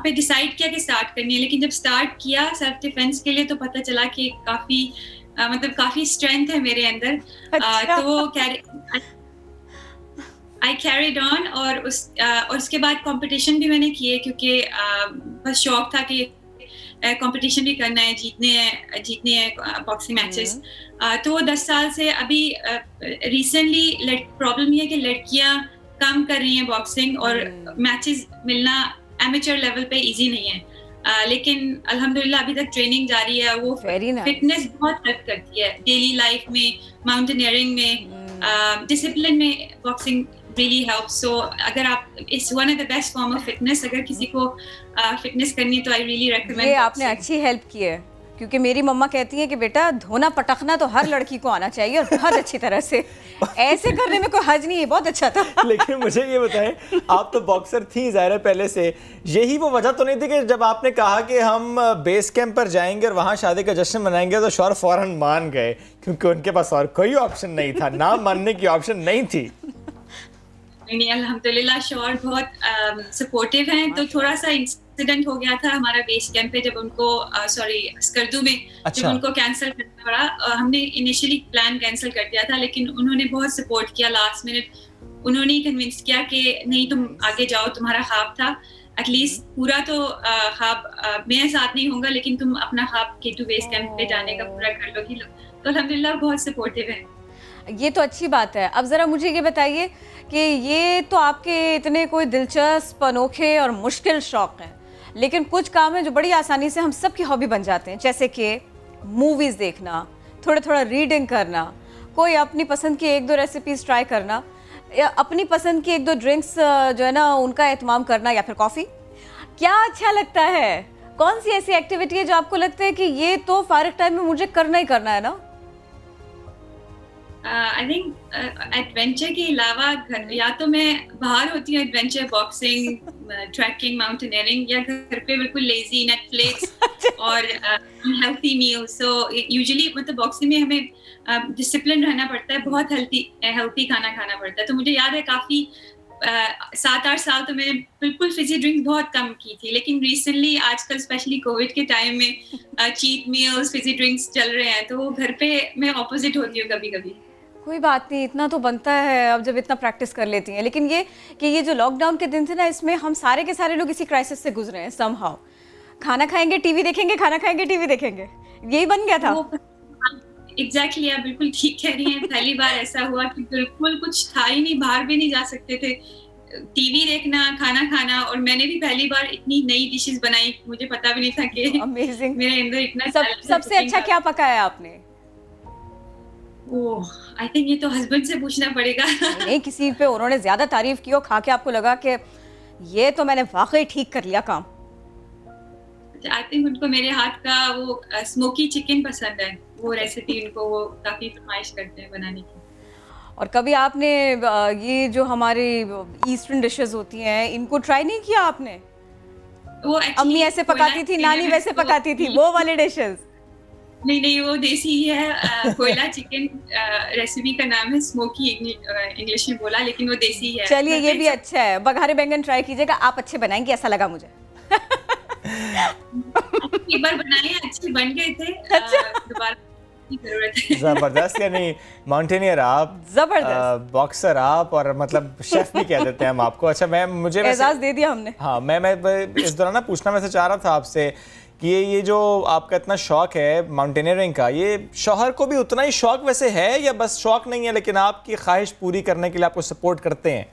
पे डिसाइड किया कि स्टार्ट करनी है, लेकिन जब स्टार्ट किया सेल्फ डिफेंस के लिए तो पता चला कि काफ़ी स्ट्रेंथ है मेरे अंदर। तो आई कैरिड ऑन, और उसके बाद कंपटीशन भी मैंने किए, क्योंकि बस शौक था कि कंपटीशन भी करना है, जीतने हैं बॉक्सिंग मैचेस। तो 10 साल से अभी रिसेंटली प्रॉब्लम ये है कि लड़कियां कम कर रही हैं बॉक्सिंग, और मैचेस मिलना एमेचर लेवल पे इजी नहीं है। लेकिन अल्हम्दुलिल्लाह अभी तक ट्रेनिंग जारी है। वो फिटनेस बहुत हेल्प करती है डेली लाइफ में, माउंटेनियरिंग में, डिसिप्लिन में बॉक्सिंग really helps. So अगर आप it's one of the best form of fitness, अगर किसी को फिटनेस करनी है तो I really recommend। ये आपने अच्छी हेल्प की है, क्योंकि मेरी मम्मा कहती है कि बेटा धोना पटकना तो हर लड़की को आना चाहिए और बहुत अच्छी तरह से। ऐसे करने में कोई हर्ज नहीं है, बहुत अच्छा था। लेकिन मुझे ये बताएं, आप तो बॉक्सर थी ज़ाहिर है पहले से, यही वो वजह तो नहीं थी कि जब आपने कहा कि हम बेस कैंप पर जाएंगे और वहाँ शादी का जश्न मनाएंगे तो शौहर फौरन मान गए, क्योंकि उनके पास और कोई ऑप्शन नहीं था, ना मानने की ऑप्शन नहीं थी? नहीं, अल्हम्दुलिल्लाह शौहर बहुत सपोर्टिव हैं। तो थोड़ा सा इंसिडेंट हो गया था हमारा बेस कैंप पे, जब उनको स्कर्दू में जब उनको कैंसिल करना पड़ा। हमने इनिशियली प्लान कैंसिल कर दिया था, लेकिन उन्होंने बहुत सपोर्ट किया। लास्ट मिनट उन्होंने ही कन्विंस किया कि नहीं तुम आगे जाओ, तुम्हारा ख्वाब था, एटलीस्ट पूरा तो ख्वाब मेरे साथ नहीं होगा, लेकिन तुम अपना ख्वाब K2 बेस कैंप पे जाने का पूरा कर लोगी। तो अल्हम्दुलिल्लाह बहुत सपोर्टिव है। ये तो अच्छी बात है। अब ज़रा मुझे ये बताइए कि ये तो आपके इतने कोई दिलचस्प, अनोखे और मुश्किल शौक़ हैं, लेकिन कुछ काम हैं जो बड़ी आसानी से हम सब की हॉबी बन जाते हैं, जैसे कि मूवीज़ देखना, थोड़ा रीडिंग करना, कोई अपनी पसंद की 1-2 रेसिपीज़ ट्राई करना, या अपनी पसंद की 1-2 ड्रिंक्स जो है ना उनका एहतमाम करना, या फिर कॉफ़ी। क्या अच्छा लगता है? कौन सी ऐसी एक्टिविटी है जो आपको लगता है कि ये तो फारिग टाइम में मुझे करना ही करना है ना? आई थिंक एडवेंचर के अलावा या तो मैं बाहर होती हूँ एडवेंचर, बॉक्सिंग, ट्रैकिंग, माउंटेनियरिंग, या घर पे बिल्कुल लेजी नेटफ्लिक्स और हेल्थी मील। सो यूजुअली मतलब बॉक्सिंग में हमें डिसिप्लिन रहना पड़ता है, बहुत हेल्थी खाना खाना पड़ता है। तो मुझे याद है काफ़ी 7-8 साल तो मैंने बिल्कुल फिजी ड्रिंक्स बहुत कम की थी, लेकिन रिसेंटली आजकल स्पेशली कोविड के टाइम में चीट मील्स, फिजी ड्रिंक्स चल रहे हैं, तो घर पे मैं ऑपोजिट होती हूँ कभी कभी। कोई बात नहीं, इतना तो बनता है अब जब इतना प्रैक्टिस कर लेती हैं। लेकिन ये कि ये जो लॉकडाउन के दिन थे ना, इसमें हम सारे के सारे लोग इसी क्राइसिस से गुजरे हैं समहाउ। खाना खाएंगे टीवी देखेंगे, खाना खाएंगे टीवी देखेंगे, यही बन गया था। एग्जैक्टली, आप बिल्कुल ठीक कह रही हैं। पहली बार ऐसा हुआ कि बिल्कुल कुछ था ही नहीं, बाहर भी नहीं जा सकते थे, टीवी देखना, खाना खाना। और मैंने भी पहली बार इतनी नई डिशेस बनाई, मुझे पता भी नहीं था कि अमेजिंग मेरे अंदर इतना सबसे अच्छा क्या पकाया आपने? ओह, आई थिंक ये तो हस्बैंड से पूछना पड़ेगा। नहीं, किसी पे उन्होंने ज्यादा तारीफ की हो, खा के आपको लगा कि ये तो मैंने वाकई ठीक कर लिया काम। आई थिंक उनको मेरे हाथ का वो स्मोकी चिकन पसंद है, वो रेसिपी उनको वो काफी फरमाइश करते हैं बनाने की। और कभी आपने ये जो हमारी ईस्टर्न डिशेस होती हैं इनको ट्राई नहीं किया आपने? वो अम्मी ऐसे पकाती थी, नानी वैसे पकाती थी, वो वाले डिशेस? नहीं, वो देसी ही है। कोयला चिकन रेसिपी का नाम है, स्मोकी इंग्लिश में बोला, लेकिन वो देसी ही है। चलिए, ये भी अच्छा है। बघारे बैंगन ट्राई कीजिएगा, आप अच्छे बनाएंगे ऐसा लगा मुझे। एक बार बनाए, अच्छे बन गए थे। दोबारा जबरदस्त। यानी माउंटेनियर आप, जबरदस्त बॉक्सर आप, और मतलब शेफ भी कह देते हैं हम आपको। अच्छा, मुझे एजाज दे दिया हमने। हाँ, मैं इस दौरान ना पूछना वैसे चाह रहा था आपसे कि ये जो आपका इतना शौक है माउंटेनियरिंग का, ये शौहर को भी उतना ही शौक वैसे है, या बस शौक नहीं है लेकिन आपकी ख्वाहिश पूरी करने के लिए आपको सपोर्ट करते हैं?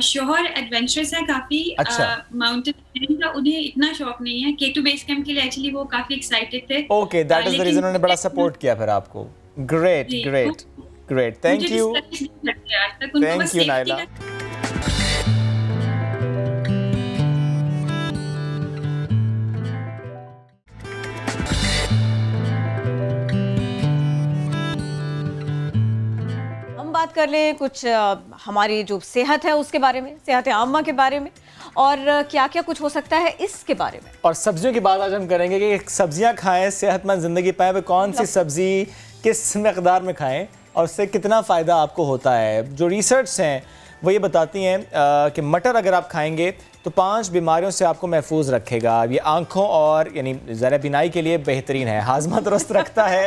शौहर एडवेंचरस है काफी। अच्छा। माउंटेनियरिंग का उन्हें इतना शौक नहीं है। K2 बेस कैंप के लिए एक्चुअली वो काफी एक्साइटेड थे। Okay, that is the reason उन्होंने बड़ा सपोर्ट किया फिर आपको। Great great great, thank you Naila. बात कर लें कुछ हमारी जो सेहत है उसके बारे में, सेहत आम्मा के बारे में, और क्या क्या कुछ हो सकता है इसके बारे में। और सब्जियों की बात आज हम करेंगे कि सब्जियां खाएं, सेहतमंद जिंदगी पाएं। कौन सी सब्जी किस मकदार में खाएं और उससे कितना फ़ायदा आपको होता है। जो रिसर्च हैं वो ये बताती हैं कि मटर अगर आप खाएंगे तो 5 बीमारियों से आपको महफूज रखेगा। ये आँखों और यानी ज़रा बिनाई के लिए बेहतरीन है, हाजमा दुरुस्त रखता है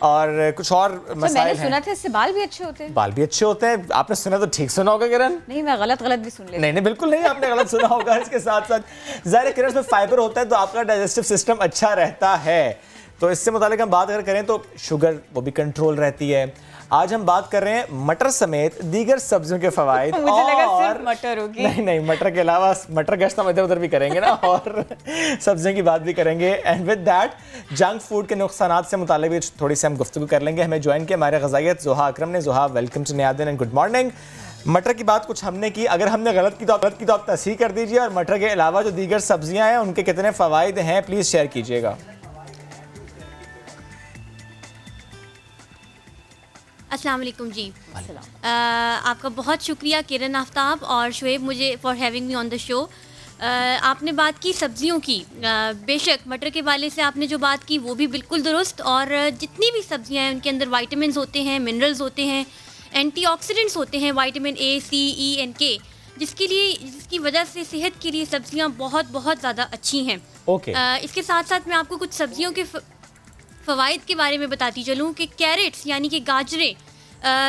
और कुछ और मसाइल मैंने सुना था इससे बाल भी अच्छे होते हैं। बाल भी अच्छे होते हैं। आपने सुना तो ठीक सुना होगा किरण? नहीं, मैं गलत भी सुन लेती। नहीं बिल्कुल नहीं, आपने गलत सुना होगा। इसके साथ साथ ज़ाहिर किरण में फाइबर होता है तो आपका डाइजेस्टिव सिस्टम अच्छा रहता है। तो इससे मुतालिक हम बात अगर करें तो शुगर वो भी कंट्रोल रहती है। आज हम बात कर रहे हैं मटर समेत दीगर सब्जियों के फवाइद। मुझे लगा सिर्फ मटर होगी। नहीं, मटर के अलावा मटर गश्त हम इधर उधर भी करेंगे ना और सब्जियों की बात भी करेंगे। And with that junk food के नुकसानात से मुतालिक भी थोड़ी सी हम गुफ्तगू कर लेंगे। हमें ज्वाइन किया हमारे ग़ज़ाइयत ज़ोहा अकरम ने। Zoha, welcome to Nayadin and good morning. मटर की बात कुछ हमने की, अगर हमने गलत की तो आप तस्हीह कर दीजिए। और मटर के अलावा जो दीगर सब्जियाँ हैं उनके कितने फ़वाइद हैं प्लीज़ शेयर कीजिएगा। अस्सलाम वालेकुम जी। आपका बहुत शुक्रिया किरण आफ्ताब और शुएब मुझे for having me on the show. आपने बात की सब्जियों की, बेशक मटर के वाले से आपने जो बात की वो भी बिल्कुल दुरुस्त। और जितनी भी सब्जियां हैं उनके अंदर विटामिन्स होते हैं, मिनरल्स होते हैं, एंटीऑक्सीडेंट्स होते हैं, vitamin A, C, E and K, जिसकी वजह से सेहत के लिए सब्जियां बहुत बहुत ज़्यादा अच्छी हैं। इसके साथ साथ मैं आपको कुछ सब्जियों के फ़वाइद के बारे में बताती चलूँ कि कैरेट्स यानी कि गाजरें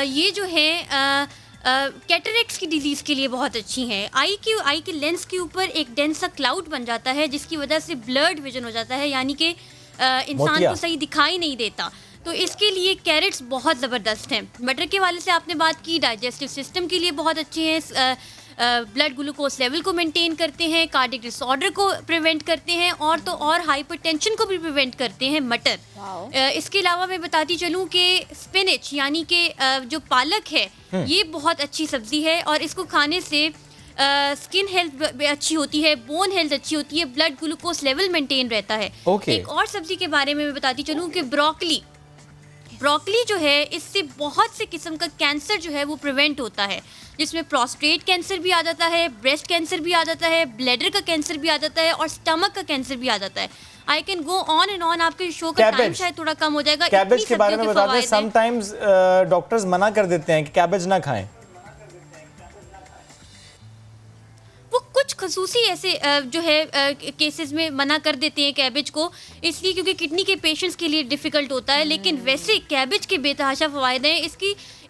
ये जो हैं कैटरेक्ट्स की डिजीज़ के लिए बहुत अच्छी हैं। आई के लेंस के ऊपर एक डेंस सा क्लाउड बन जाता है जिसकी वजह से ब्लर्ड विजन हो जाता है, यानी कि इंसान को सही दिखाई नहीं देता। तो इसके लिए कैरेट्स बहुत ज़बरदस्त हैं। मटर के वाले से आपने बात की, डाइजेस्टिव सिस्टम के लिए बहुत अच्छे हैं, ब्लड ग्लूकोज लेवल को मेंटेन करते हैं, कार्डियक डिसऑर्डर को प्रिवेंट करते हैं और तो और हाइपरटेंशन को भी प्रिवेंट करते हैं मटर। इसके अलावा मैं बताती चलूँ कि स्पिनच यानी कि जो पालक है ये बहुत अच्छी सब्ज़ी है और इसको खाने से स्किन हेल्थ अच्छी होती है, बोन हेल्थ अच्छी होती है, ब्लड ग्लूकोज लेवल मेंटेन रहता है। एक और सब्ज़ी के बारे में मैं बताती चलूँ कि ब्रोकली जो है इससे बहुत से किस्म का कैंसर जो है वो प्रिवेंट होता है, जिसमें प्रोस्टेट कैंसर भी आ जाता है, ब्रेस्ट कैंसर भी आ जाता है, ब्लैडर का कैंसर भी आ जाता है और स्टमक का कैंसर भी आ जाता है। I can go on and on. आपके शो का टाइम शायद थोड़ा कम हो जाएगा। कैबेज के बारे में बताते हैं। समटाइम्स डॉक्टर्स मना कर देते हैं कि कैबेज ना खाएं। वो कुछ खसूसी ऐसे जो है केसेस में मना कर देते हैं कैबेज को, इसलिए क्योंकि किडनी के पेशेंट्स के लिए डिफ़िकल्ट होता है। लेकिन वैसे कैबेज के बेतहाशा फ़वाइद हैं।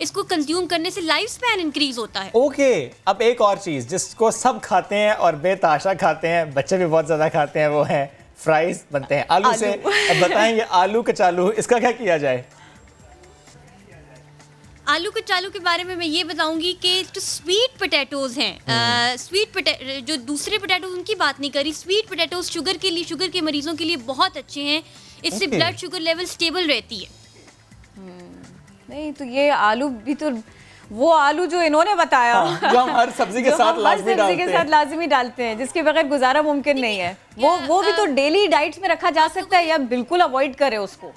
इसको कंज्यूम करने से लाइफ स्पैन इंक्रीज होता है। अब एक और चीज़ जिसको सब खाते हैं और बेतहाशा खाते हैं, बच्चे भी बहुत ज़्यादा खाते हैं, वो है फ्राइज बनते हैं आलू से। अब बताएंगे आलू कचालू, इसका क्या किया जाए? आलू कचालू के बारे में मैं ये बताऊंगी कि जो स्वीट पोटैटोज़ हैं, जो दूसरे पोटैटोज़ उनकी बात नहीं करी, स्वीट पोटैटोज़ शुगर के मरीजों के लिए बहुत अच्छे हैं। इससे ब्लड शुगर लेवल स्टेबल रहती है। नहीं तो ये आलू भी तो वो आलू जो इन्होंने बताया, जो हम हर सब्जी के साथ लाजमी डालते हैं, जिसके बगैर गुजारा मुमकिन नहीं है, वो भी तो डेली डाइट्स में रखा जा सकता है या बिल्कुल अवॉइड करें उसको?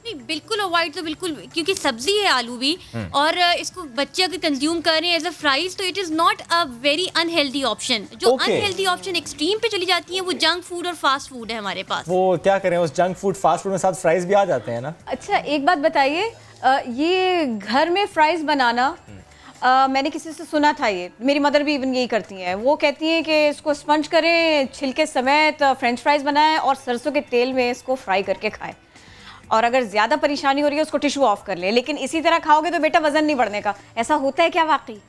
नहीं, बिल्कुल अवॉइड तो बिल्कुल, क्योंकि सब्जी है आलू भी, और इसको बच्चे अगर कंज्यूम कर रहे हैं एज अ फ्राइज तो it is not a very unhealthy option. जो अनहेल्दी ऑप्शन एक्सट्रीम पे चली जाती है वो जंक फूड और फास्ट फूड है हमारे पास। वो क्या करें, उस जंक फूड फास्ट फूड में साथ फ्राइज भी आ जाते हैं ना। अच्छा एक बात बताइए, ये घर में फ्राइज बनाना मैंने किसी से सुना था, ये मेरी मदर भी इवन यही करती हैं। वो कहती हैं कि इसको स्पंज करें, छिलके समेत फ्रेंच फ्राइज बनाएं और सरसों के तेल में इसको फ्राई करके खाएं, और अगर ज़्यादा परेशानी हो रही है उसको टिश्यू ऑफ कर ले, लेकिन इसी तरह खाओगे तो बेटा वजन नहीं बढ़ने का। ऐसा होता है क्या वाकई?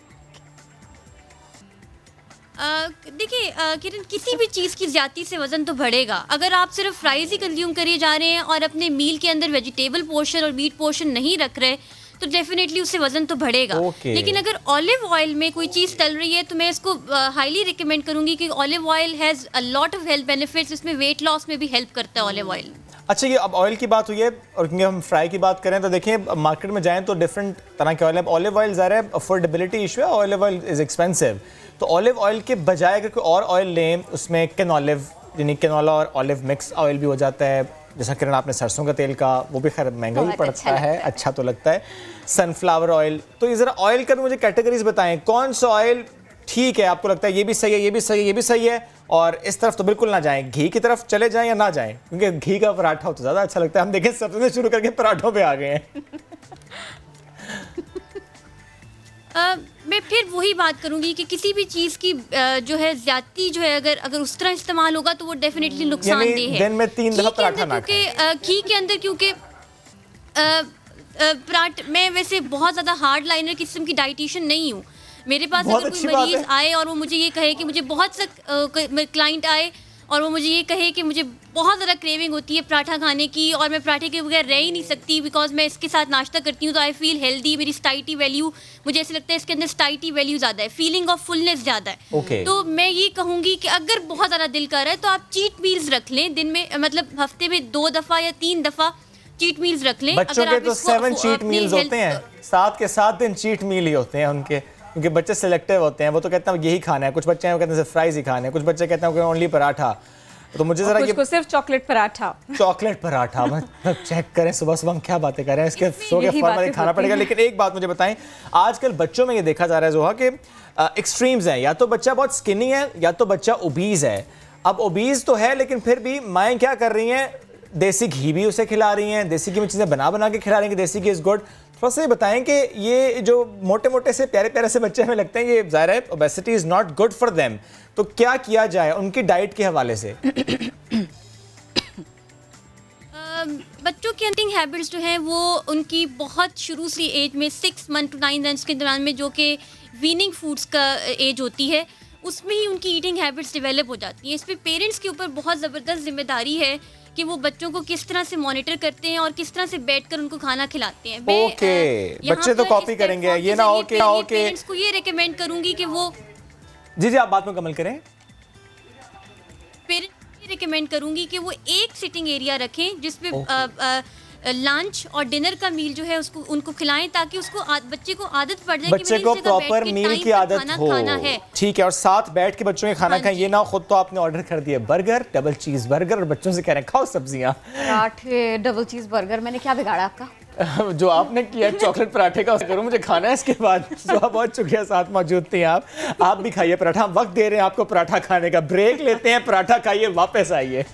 देखिए किरण, किसी भी चीज़ की ज़्यादती से वज़न तो बढ़ेगा। अगर आप सिर्फ फ्राइज़ ही कंज्यूम करिए जा रहे हैं और अपने मील के अंदर वेजिटेबल पोर्शन और मीट पोर्शन नहीं रख रहे तो डेफिनेटली उससे वज़न तो बढ़ेगा। लेकिन अगर ऑलिव ऑयल में कोई चीज़ तल रही है तो मैं इसको हाईली रिकमेंड करूँगी कि olive oil has a lot of health benefits. इसमें वेट लॉस में भी हेल्प करता है ऑलिव ऑयल। अच्छा, ये अब ऑयल की बात हुई है और क्योंकि हम फ्राई की बात करें तो देखिए मार्केट में जाएं तो डिफरेंट तरह के ऑयल है। ऑलिव ऑयल ज़रा अफोर्डेबिलिटी इशू है, ऑलिव ऑयल इज़ एक्सपेंसिव, तो ऑलिव ऑयल के बजाय अगर कोई और ऑयल लें, उसमें कैनोलिव यानी कैनोला और ऑलिव मिक्स ऑयल भी हो जाता है। जैसा किरण आपने सरसों का तेल का, वो भी खैर महंगा ही पड़ता है, अच्छा तो लगता है। सनफ्लावर ऑयल, तो ये ज़रा ऑयल का मुझे कैटेगरीज बताएं, कौन सा ऑयल ठीक है आपको लगता है ये भी सही है, ये भी सही है, ये भी सही है, और इस तरफ तो बिल्कुल ना जाएं, घी की तरफ चले जाएं या ना जाएं, क्योंकि घी का पराठा तो ज़्यादा अच्छा लगता है। हम देखें सब्जियों से शुरू करके पराठों पे आ गए हैं। मैं फिर वही बात करूंगी कि किसी भी चीज़ की जो है ज्यादती जो है अगर उस तरह इस्तेमाल होगा तो वो डेफिनेटली नुकसानदेह है। दिन में 3 दफ़ा पराठा ना खाएं। घी के अंदर क्योंकि मैं वैसे बहुत ज़्यादा हार्ड लाइनर किस्म की डाइटिशियन नहीं हूँ। मेरे पास अगर कोई मरीज आए और वो मुझे ये कहे कि मुझे बहुत सा क्लाइंट आए और वो मुझे ये कहे कि मुझे बहुत ज़्यादा क्रेविंग होती है पराठा खाने की और मैं पराठे के बगैर रह ही नहीं सकती बिकॉज मैं इसके साथ नाश्ता करती हूँ तो आई फील हेल्दी, मेरी स्टाइटी वैल्यू, मुझे ऐसे लगता है इसके अंदर स्टाइटी वैल्यू ज़्यादा है, फीलिंग ऑफ फुलनेस ज़्यादा है। तो मैं ये कहूँगी कि अगर बहुत ज़्यादा दिल कर रहा है तो आप चीट मील्स रख लें, दिन में मतलब हफ्ते में 2 दफ़ा या 3 दफ़ा चीट मील्स रख लें। बच्चों के तो 7 चीट मील्स होते हैं, 7 के 7 दिन चीट मील ही होते हैं उनके, क्योंकि बच्चे सिलेक्टिव होते हैं। वो तो कहते हैं यही खाना है, कुछ बच्चे हैं वो कहते हैं फ्राइज ही खाने हैं, कुछ बच्चे कहते हैं ओनली पराठा। तो मुझे जरा ये सिर्फ चॉकलेट पराठा मतलब चेक करें सुबह सुबह हम क्या बातें कर रहे हैं, इसके सो के फॉर्मली खाना पड़ेगा। लेकिन एक बात मुझे बताएं, आजकल बच्चों में ये देखा जा रहा है जोहा कि एक्सट्रीम्स हैं, या तो बच्चा बहुत स्किनी है या तो बच्चा ओबीज है। अब ओबीज तो है लेकिन फिर भी माएँ क्या कर रही हैं, देसी घी भी उसे खिला रही हैं, देसी घी में चीज़ें बना के खिला रही हैं कि देसी घी इज़ गुड। थोड़ा सा ये बताएं कि ये जो मोटे मोटे से प्यारे प्यारे से बच्चे हमें लगते हैं, ये ज़ाहिर है obesity is not good for them, तो क्या किया जाए उनकी डाइट के हवाले से? बच्चों की ईटिंग हैबिट्स जो हैं वो उनकी बहुत शुरू से एज में 6 मंथ टू 9 मंथ्स के दौरान में, जो कि वीनिंग फूड्स का एज होती है, उसमें ही उनकी ईटिंग हैबिट्स डेवलप हो जाती हैं। इस पर पेरेंट्स के ऊपर बहुत ज़बरदस्त जिम्मेदारी है कि वो बच्चों को किस तरह से मॉनिटर करते हैं और किस तरह से बैठकर उनको खाना खिलाते हैं। बच्चे तो कॉपी करेंगे, ये ना हो कि पेरेंट्स को ये रिकमेंड करूंगी कि वो जी आप बात मुकम्मल करें। पेरेंट्स को रिकमेंड करूंगी कि वो एक सिटिंग एरिया रखें जिसपे लंच और डिनर का मील जो है उसको उनको खिलाएं, ताकि उसको बच्चे को आदत पड़ जाए, बच्चे को प्रॉपर मील की आदत हो। ठीक है, और साथ बैठ के बच्चों के खाना खाएं, ये ना खुद तो आपने ऑर्डर कर दिया बर्गर, डबल चीज बर्गर, और बच्चों से कह रहे हैं खाओ सब्जियां। पराठे डबल चीज बर्गर, मैंने क्या बिगाड़ा आपका? जो आपने किया चॉकलेट पराठे का करो, मुझे खाना है इसके बाद। जो बहुत शुक्रिया, साथ मौजूद थी आप भी खाइए पराठा, हम वक्त दे रहे हैं आपको पराठा खाने का। ब्रेक लेते हैं, पराठा खाइए, वापस आइए।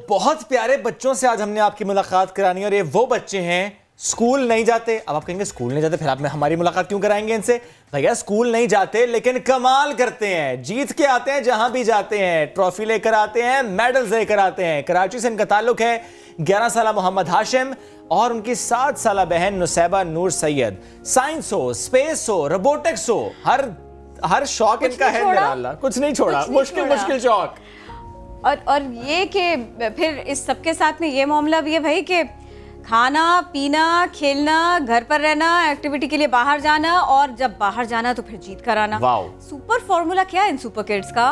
बहुत प्यारे बच्चों से आज हमने आपकी मुलाकात करानी है, और ये वो बच्चे हैं स्कूल नहीं जाते। अब आप कहेंगे स्कूल नहीं जाते, फिर आप हमारी मुलाकात क्यों कराएंगे इनसे? भैया स्कूल नहीं जाते लेकिन कमाल करते हैं, जीत के आते हैं जहां भी जाते हैं, ट्रॉफी लेकर आते हैं, मेडल्स लेकर आते हैं। कराची से इनका ताल्लुक है। 11 साल मोहम्मद हाशिम और उनकी 7 साल बहन नुसैबा नूर सैयद। साइंस हो, स्पेस हो, रोबोटिक्स हो, हर शौक इनका है। मेरा अल्लाह कुछ नहीं छोड़ा, मुश्किल शौक। और ये कि फिर इस सबके साथ में ये मामला भी है भाई कि खाना पीना, खेलना, घर पर रहना, एक्टिविटी के लिए बाहर जाना, और जब बाहर जाना तो फिर जीत कर आना। सुपर फॉर्मूला क्या है इन सुपर किड्स का?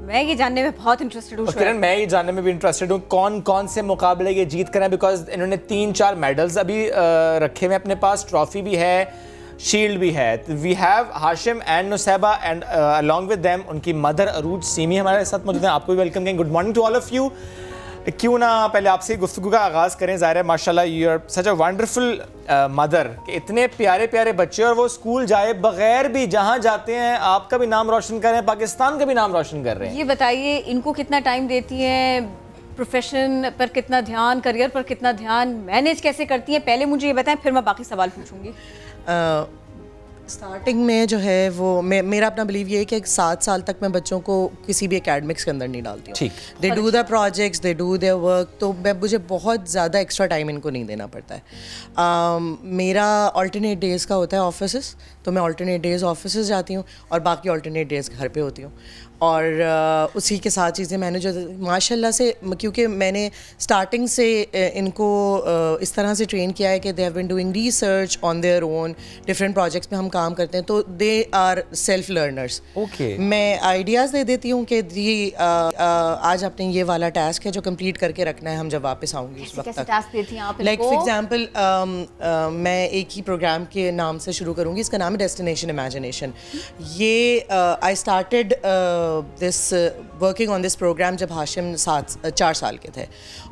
मैं ये जानने में बहुत इंटरेस्टेड हूँ। किरण, मैं ये जानने में भी इंटरेस्टेड हूँ कौन कौन से मुकाबले ये जीत कर आए, बिकॉज इन्होंने 3-4 मेडल्स अभी रखे हुए अपने पास, ट्रॉफी भी है, शील्ड भी है। We have Hashim and Nusaiba and along with them उनकी मदर अरूज सीमी हमारे साथ मौजूद हैं। आपको भी वेलकम करें। Good morning to all of you. क्यों ना पहले आपसे गुफ्तगू का आगाज़ करें। ज़ाहिर है माशाल्लाह you are such a wonderful mother, कि इतने प्यारे प्यारे बच्चे और वो स्कूल जाए बगैर भी जहाँ जाते हैं आपका भी नाम रोशन कर रहे हैं, पाकिस्तान का भी नाम रोशन कर रहे हैं। ये बताइए इनको कितना टाइम देती हैं, प्रोफेशन पर कितना ध्यान, करियर पर कितना ध्यान, मैनेज कैसे करती हैं? पहले मुझे ये बताएं, फिर मैं बाकी सवाल पूछूंगी। स्टार्टिंग में जो है वो मेरा अपना बिलीव ये है कि 7 साल तक मैं बच्चों को किसी भी एकेडमिक्स के अंदर नहीं डालती हूँ। They do the projects, they do their work, तो मुझे बहुत ज़्यादा एक्स्ट्रा टाइम इनको नहीं देना पड़ता है। मेरा अल्टरनेट डेज़ का होता है ऑफिस, तो मैं अल्टरनेट डेज़ ऑफिस जाती हूँ और बाकी अल्टरनेट डेज़ घर पे होती हूँ, और उसी के साथ चीज़ें मैनेज होती हैं माशाल्लाह से। क्योंकि मैंने स्टार्टिंग से इनको इस तरह से ट्रेन किया है कि they have been doing research on their own, different projects में हम काम करते हैं, तो दे आर सेल्फ लर्नर्स। मैं आइडियाज़ दे देती हूँ कि जी आज आपने ये वाला टास्क है जो कंप्लीट करके रखना है, हम जब वापस आऊँगी उस वक्त तक। लाइक फॉर एग्जाम्पल मैं एक ही प्रोग्राम के नाम से शुरू करूँगी, इसका नाम है डेस्टिनेशन इमेजिनेशन। ये I started working on this programme जब हाशिम 4 साल के थे,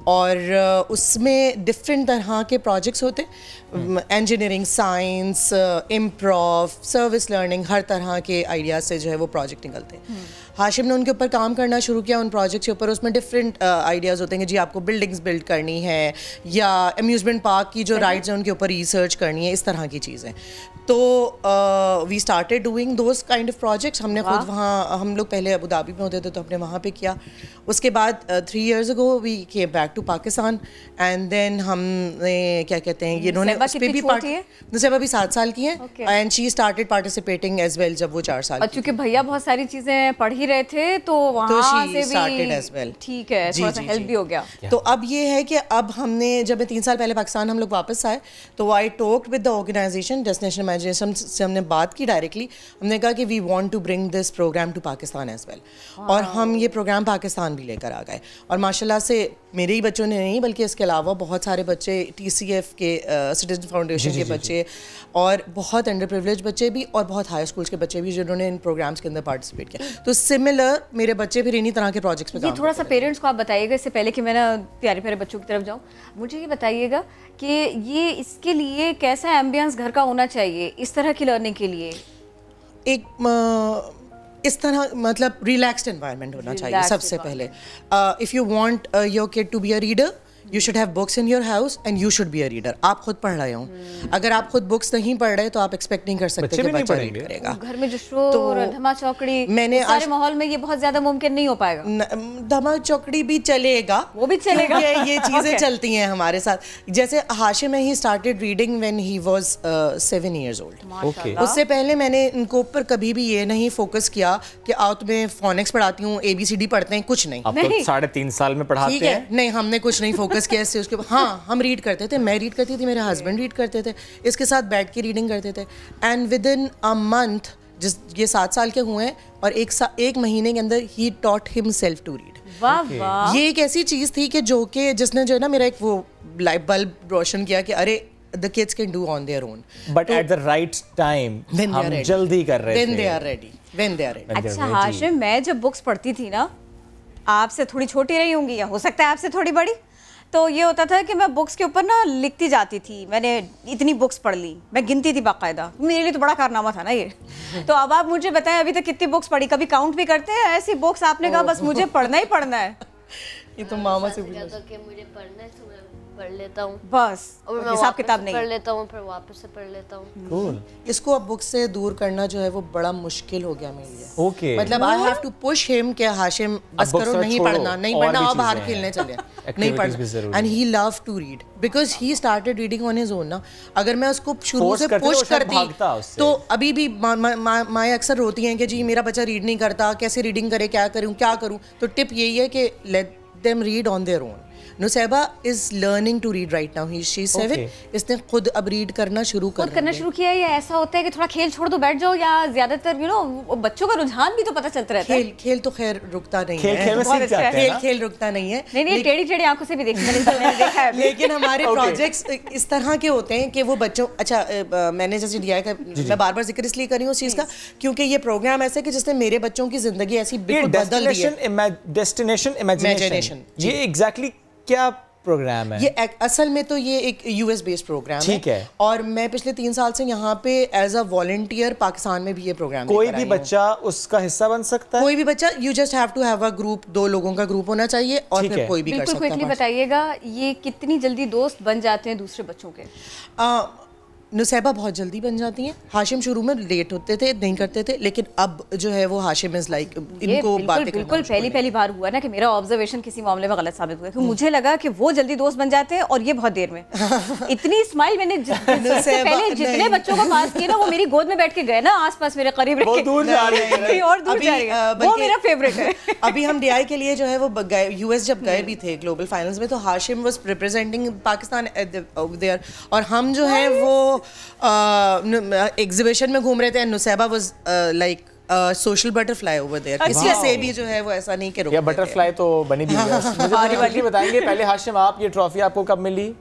और उसमें डिफरेंट तरह के प्रोजेक्ट्स होते, engineering, science, improv, service learning, हर तरह के आइडियाज से जो है वो प्रोजेक्ट निकलते हैं। हाशिम ने उनके ऊपर काम करना शुरू किया, उन प्रोजेक्ट्स के ऊपर। उसमें डिफरेंट आइडियाज़ होते हैं कि जी आपको बिल्डिंग्स बिल्ड करनी है या अम्यूज़मेंट पार्क की जो राइड्स हैं उनके ऊपर रिसर्च करनी है, इस तरह की चीज़ें। तो we started doing those kind of projects. हमने खुद वहाँ, हम लोग पहले अबू धाबी में होते थे तो हमने वहाँ पे किया। उसके बाद 3 years ago we came back to Pakistan, and then हमने क्या कहते हैं, इन्होंने उस पर भी नुसैबा भी 7 साल की है, and she started participating as well जब वो 4 साल। क्योंकि भैया बहुत सारी चीजें पढ़ ही रहे थे तो वहाँ से भी ठीक है, थोड़ा सा हेल्प भी हो गया। तो अब ये है कि अब हमने, जब 3 साल पहले पाकिस्तान हम लोग वापस आए तो I talked with the organisation Destination Imagination से, हमने बात की डायरेक्टली। हमने कहा कि we want to bring this programme to Pakistan as well, और हम ये प्रोग्राम पाकिस्तान भी लेकर आ गए। और माशाल्लाह से मेरे ही बच्चों ने नहीं, बल्कि इसके अलावा बहुत सारे बच्चे, TCF के सिटीजन फाउंडेशन के बच्चे, और बहुत अंडर प्रिविलेज बच्चे भी, और बहुत हाई स्कूल्स के बच्चे भी जिन्होंने इन प्रोग्राम्स के अंदर पार्टिसिपेट किया। तो सिमिलर मेरे बच्चे फिर इन्हीं तरह के प्रोजेक्ट्स में काम थोड़ा सा पेरेंट्स को आप बताइएगा, इससे पहले कि मैं ना प्यारे प्यारे बच्चों की तरफ जाऊँ, मुझे ये बताइएगा कि ये इसके लिए कैसा एम्बियंस घर का होना चाहिए इस तरह की लर्निंग के लिए? एक इस तरह, मतलब रिलैक्स्ड एनवायरनमेंट होना चाहिए सबसे पहले। If you want your kid to be a reader, you should have books in your house and you should be a reader. आप खुद पढ़ रहे हो, अगर आप खुद बुक्स नहीं पढ़ रहे तो आप एक्सपेक्ट नहीं कर सकते कि बच्चा रीड करेगा। घर में जो शोर, धमा चौकड़ी, मैंने सारे माहौल में ये बहुत ज्यादा मुमकिन नहीं हो पाएगा। धमा चौकड़ी भी चलेगा, वो भी चलेगा, ये चीजें चलती हैं हमारे साथ। जैसे हाशिम ही started reading when he was 7 years old। उससे पहले मैंने इनको ऊपर कभी भी ये नहीं फोकस किया कि आओ तुम्हें फोनिक्स पढ़ाती हूँ, ABCD पढ़ते हैं, कुछ नहीं। आप तो 3.5 साल में पढ़ाते हैं। नहीं, हमने कुछ नहीं फोकस किया इससे। उसके हाँ, हम रीड करते थे, मैं रीड करती थी, मेरे हस्बैंड रीड करते थे, इसके साथ बैठ के रीडिंग करते थे। And with in a month, जिस ये 7 साल के हुए हैं, और एक महीने के अंदर ही टॉट हिमसेल्फ टू रीड। वाह वाह। ये एक ऐसी चीज़ थी कि जो कि जिसने जो है ना मेरा एक वो लाइट बल्ब रोशन किया कि अरे the kids can do on their own, but at the right time, हम जल्दी कर रहे थे, when they are ready। अच्छा हाशिम, मैं जब बुक्स पढ़ती थी ना, आपसे थोड़ी छोटी रही होंगी या हो सकता है आपसे थोड़ी बड़ी, तो ये होता था कि मैं बुक्स के ऊपर ना लिखती जाती थी, मैंने इतनी बुक्स पढ़ ली, मैं गिनती थी बाकायदा। मेरे लिए तो बड़ा कारनामा था ना ये। तो अब आप मुझे बताएं, अभी तक कितनी बुक्स पढ़ी? कभी काउंट भी करते हैं ऐसी बुक्स? आपने कहा बस मुझे पढ़ना ही पढ़ना है। ये तो मामा से मुझे पढ़ना है, पढ़ लेता हूँ बस, और मैं हिसाब किताब नहीं पढ़ लेता हूँ, फिर वापस से पढ़ लेता हूँ। इसको अब बुक से दूर करना जो है वो बड़ा मुश्किल हो गया मेरे लिए। मतलब I have to push him कि हाशिम बस करो, नहीं पढ़ना, और बाहर खेलने चले, नहीं पढ़ना। And he love to read because he started reading on his own ना। अगर मैं उसको शुरू से पुश करती तो अभी भी माएँ अक्सर रोती हैं कि जी मेरा बच्चा रीड नहीं करता, कैसे रीडिंग करे, क्या करूँ। तो टिप यही है कि let them read on their own. Nusaiba is learning to read right now. She's 7. इसने खुद अब रीड करना शुरू करना शुरू किया। या ऐसा होता है कि थोड़ा खेल छोड़ दो बैठ जाओ, या ज्यादातर बच्चों का रुझान भी तो पता चलता रहता है। खेल तो खैर रुकता नहीं है, खेल रुकता नहीं है। नहीं, टेढ़ी आंखों से भी देखा है। लेकिन हमारे प्रोजेक्ट्स इस तरह के होते हैं कि वो बच्चों, अच्छा मैंने जैसे दिया है, मैं बार जिक्र इसलिए कर रही हूँ उस चीज़ का क्योंकि ये प्रोग्राम ऐसा है कि जिसने मेरे बच्चों की जिंदगी ऐसी बिल्कुल बदल दी है। डेस्टिनेशन इमेजिनेशन, ये एग्जैक्टली क्या प्रोग्राम है? ये असल में तो ये एक US बेस्ड प्रोग्राम है। है और मैं पिछले 3 साल से यहाँ पे एज अ वॉलंटियर पाकिस्तान में भी ये प्रोग्राम कोई भी बच्चा उसका हिस्सा बन सकता है? कोई भी बच्चा, you just have to have a group, 2 लोगों का ग्रुप होना चाहिए और फिर कोई भी कर सकता है। बिल्कुल क्विकली बताइएगा, ये कितनी जल्दी दोस्त बन जाते हैं दूसरे बच्चों के? नुसैबा बहुत जल्दी बन जाती हैं। हाशिम शुरू में लेट होते थे, नहीं करते थे, लेकिन अब जो है वो हाशिम इज लाइक इनको बातें बिल्कुल पहली बार हुआ ना कि मेरा ऑब्जर्वेशन किसी मामले में गलत साबित हुआ। मुझे लगा कि वो जल्दी दोस्त बन जाते हैं और ये बहुत देर में। इतनी स्माइल मैंने पहले जितने बच्चों को पास किया ना, वो मेरी गोद में बैठ के गए ना, आसपास मेरे करीब और दूर जा रहे हैं, वो मेरा फेवरेट है। अभी हम DI के लिए जो है वो US जब गए भी थे ग्लोबल फाइनल्स में, तो Hashim was representing Pakistan there, और हम जो है वो एग्जीबिशन में घूम रहे थे। Nusaiba was like social butterfly over there. किसी से भी जो है वो ऐसा नहीं कि या बटरफ्लाई तो बनी भी है। मुझे बताएंगे पहले हाशिम, आप ये ट्रॉफी आपको कब मिली?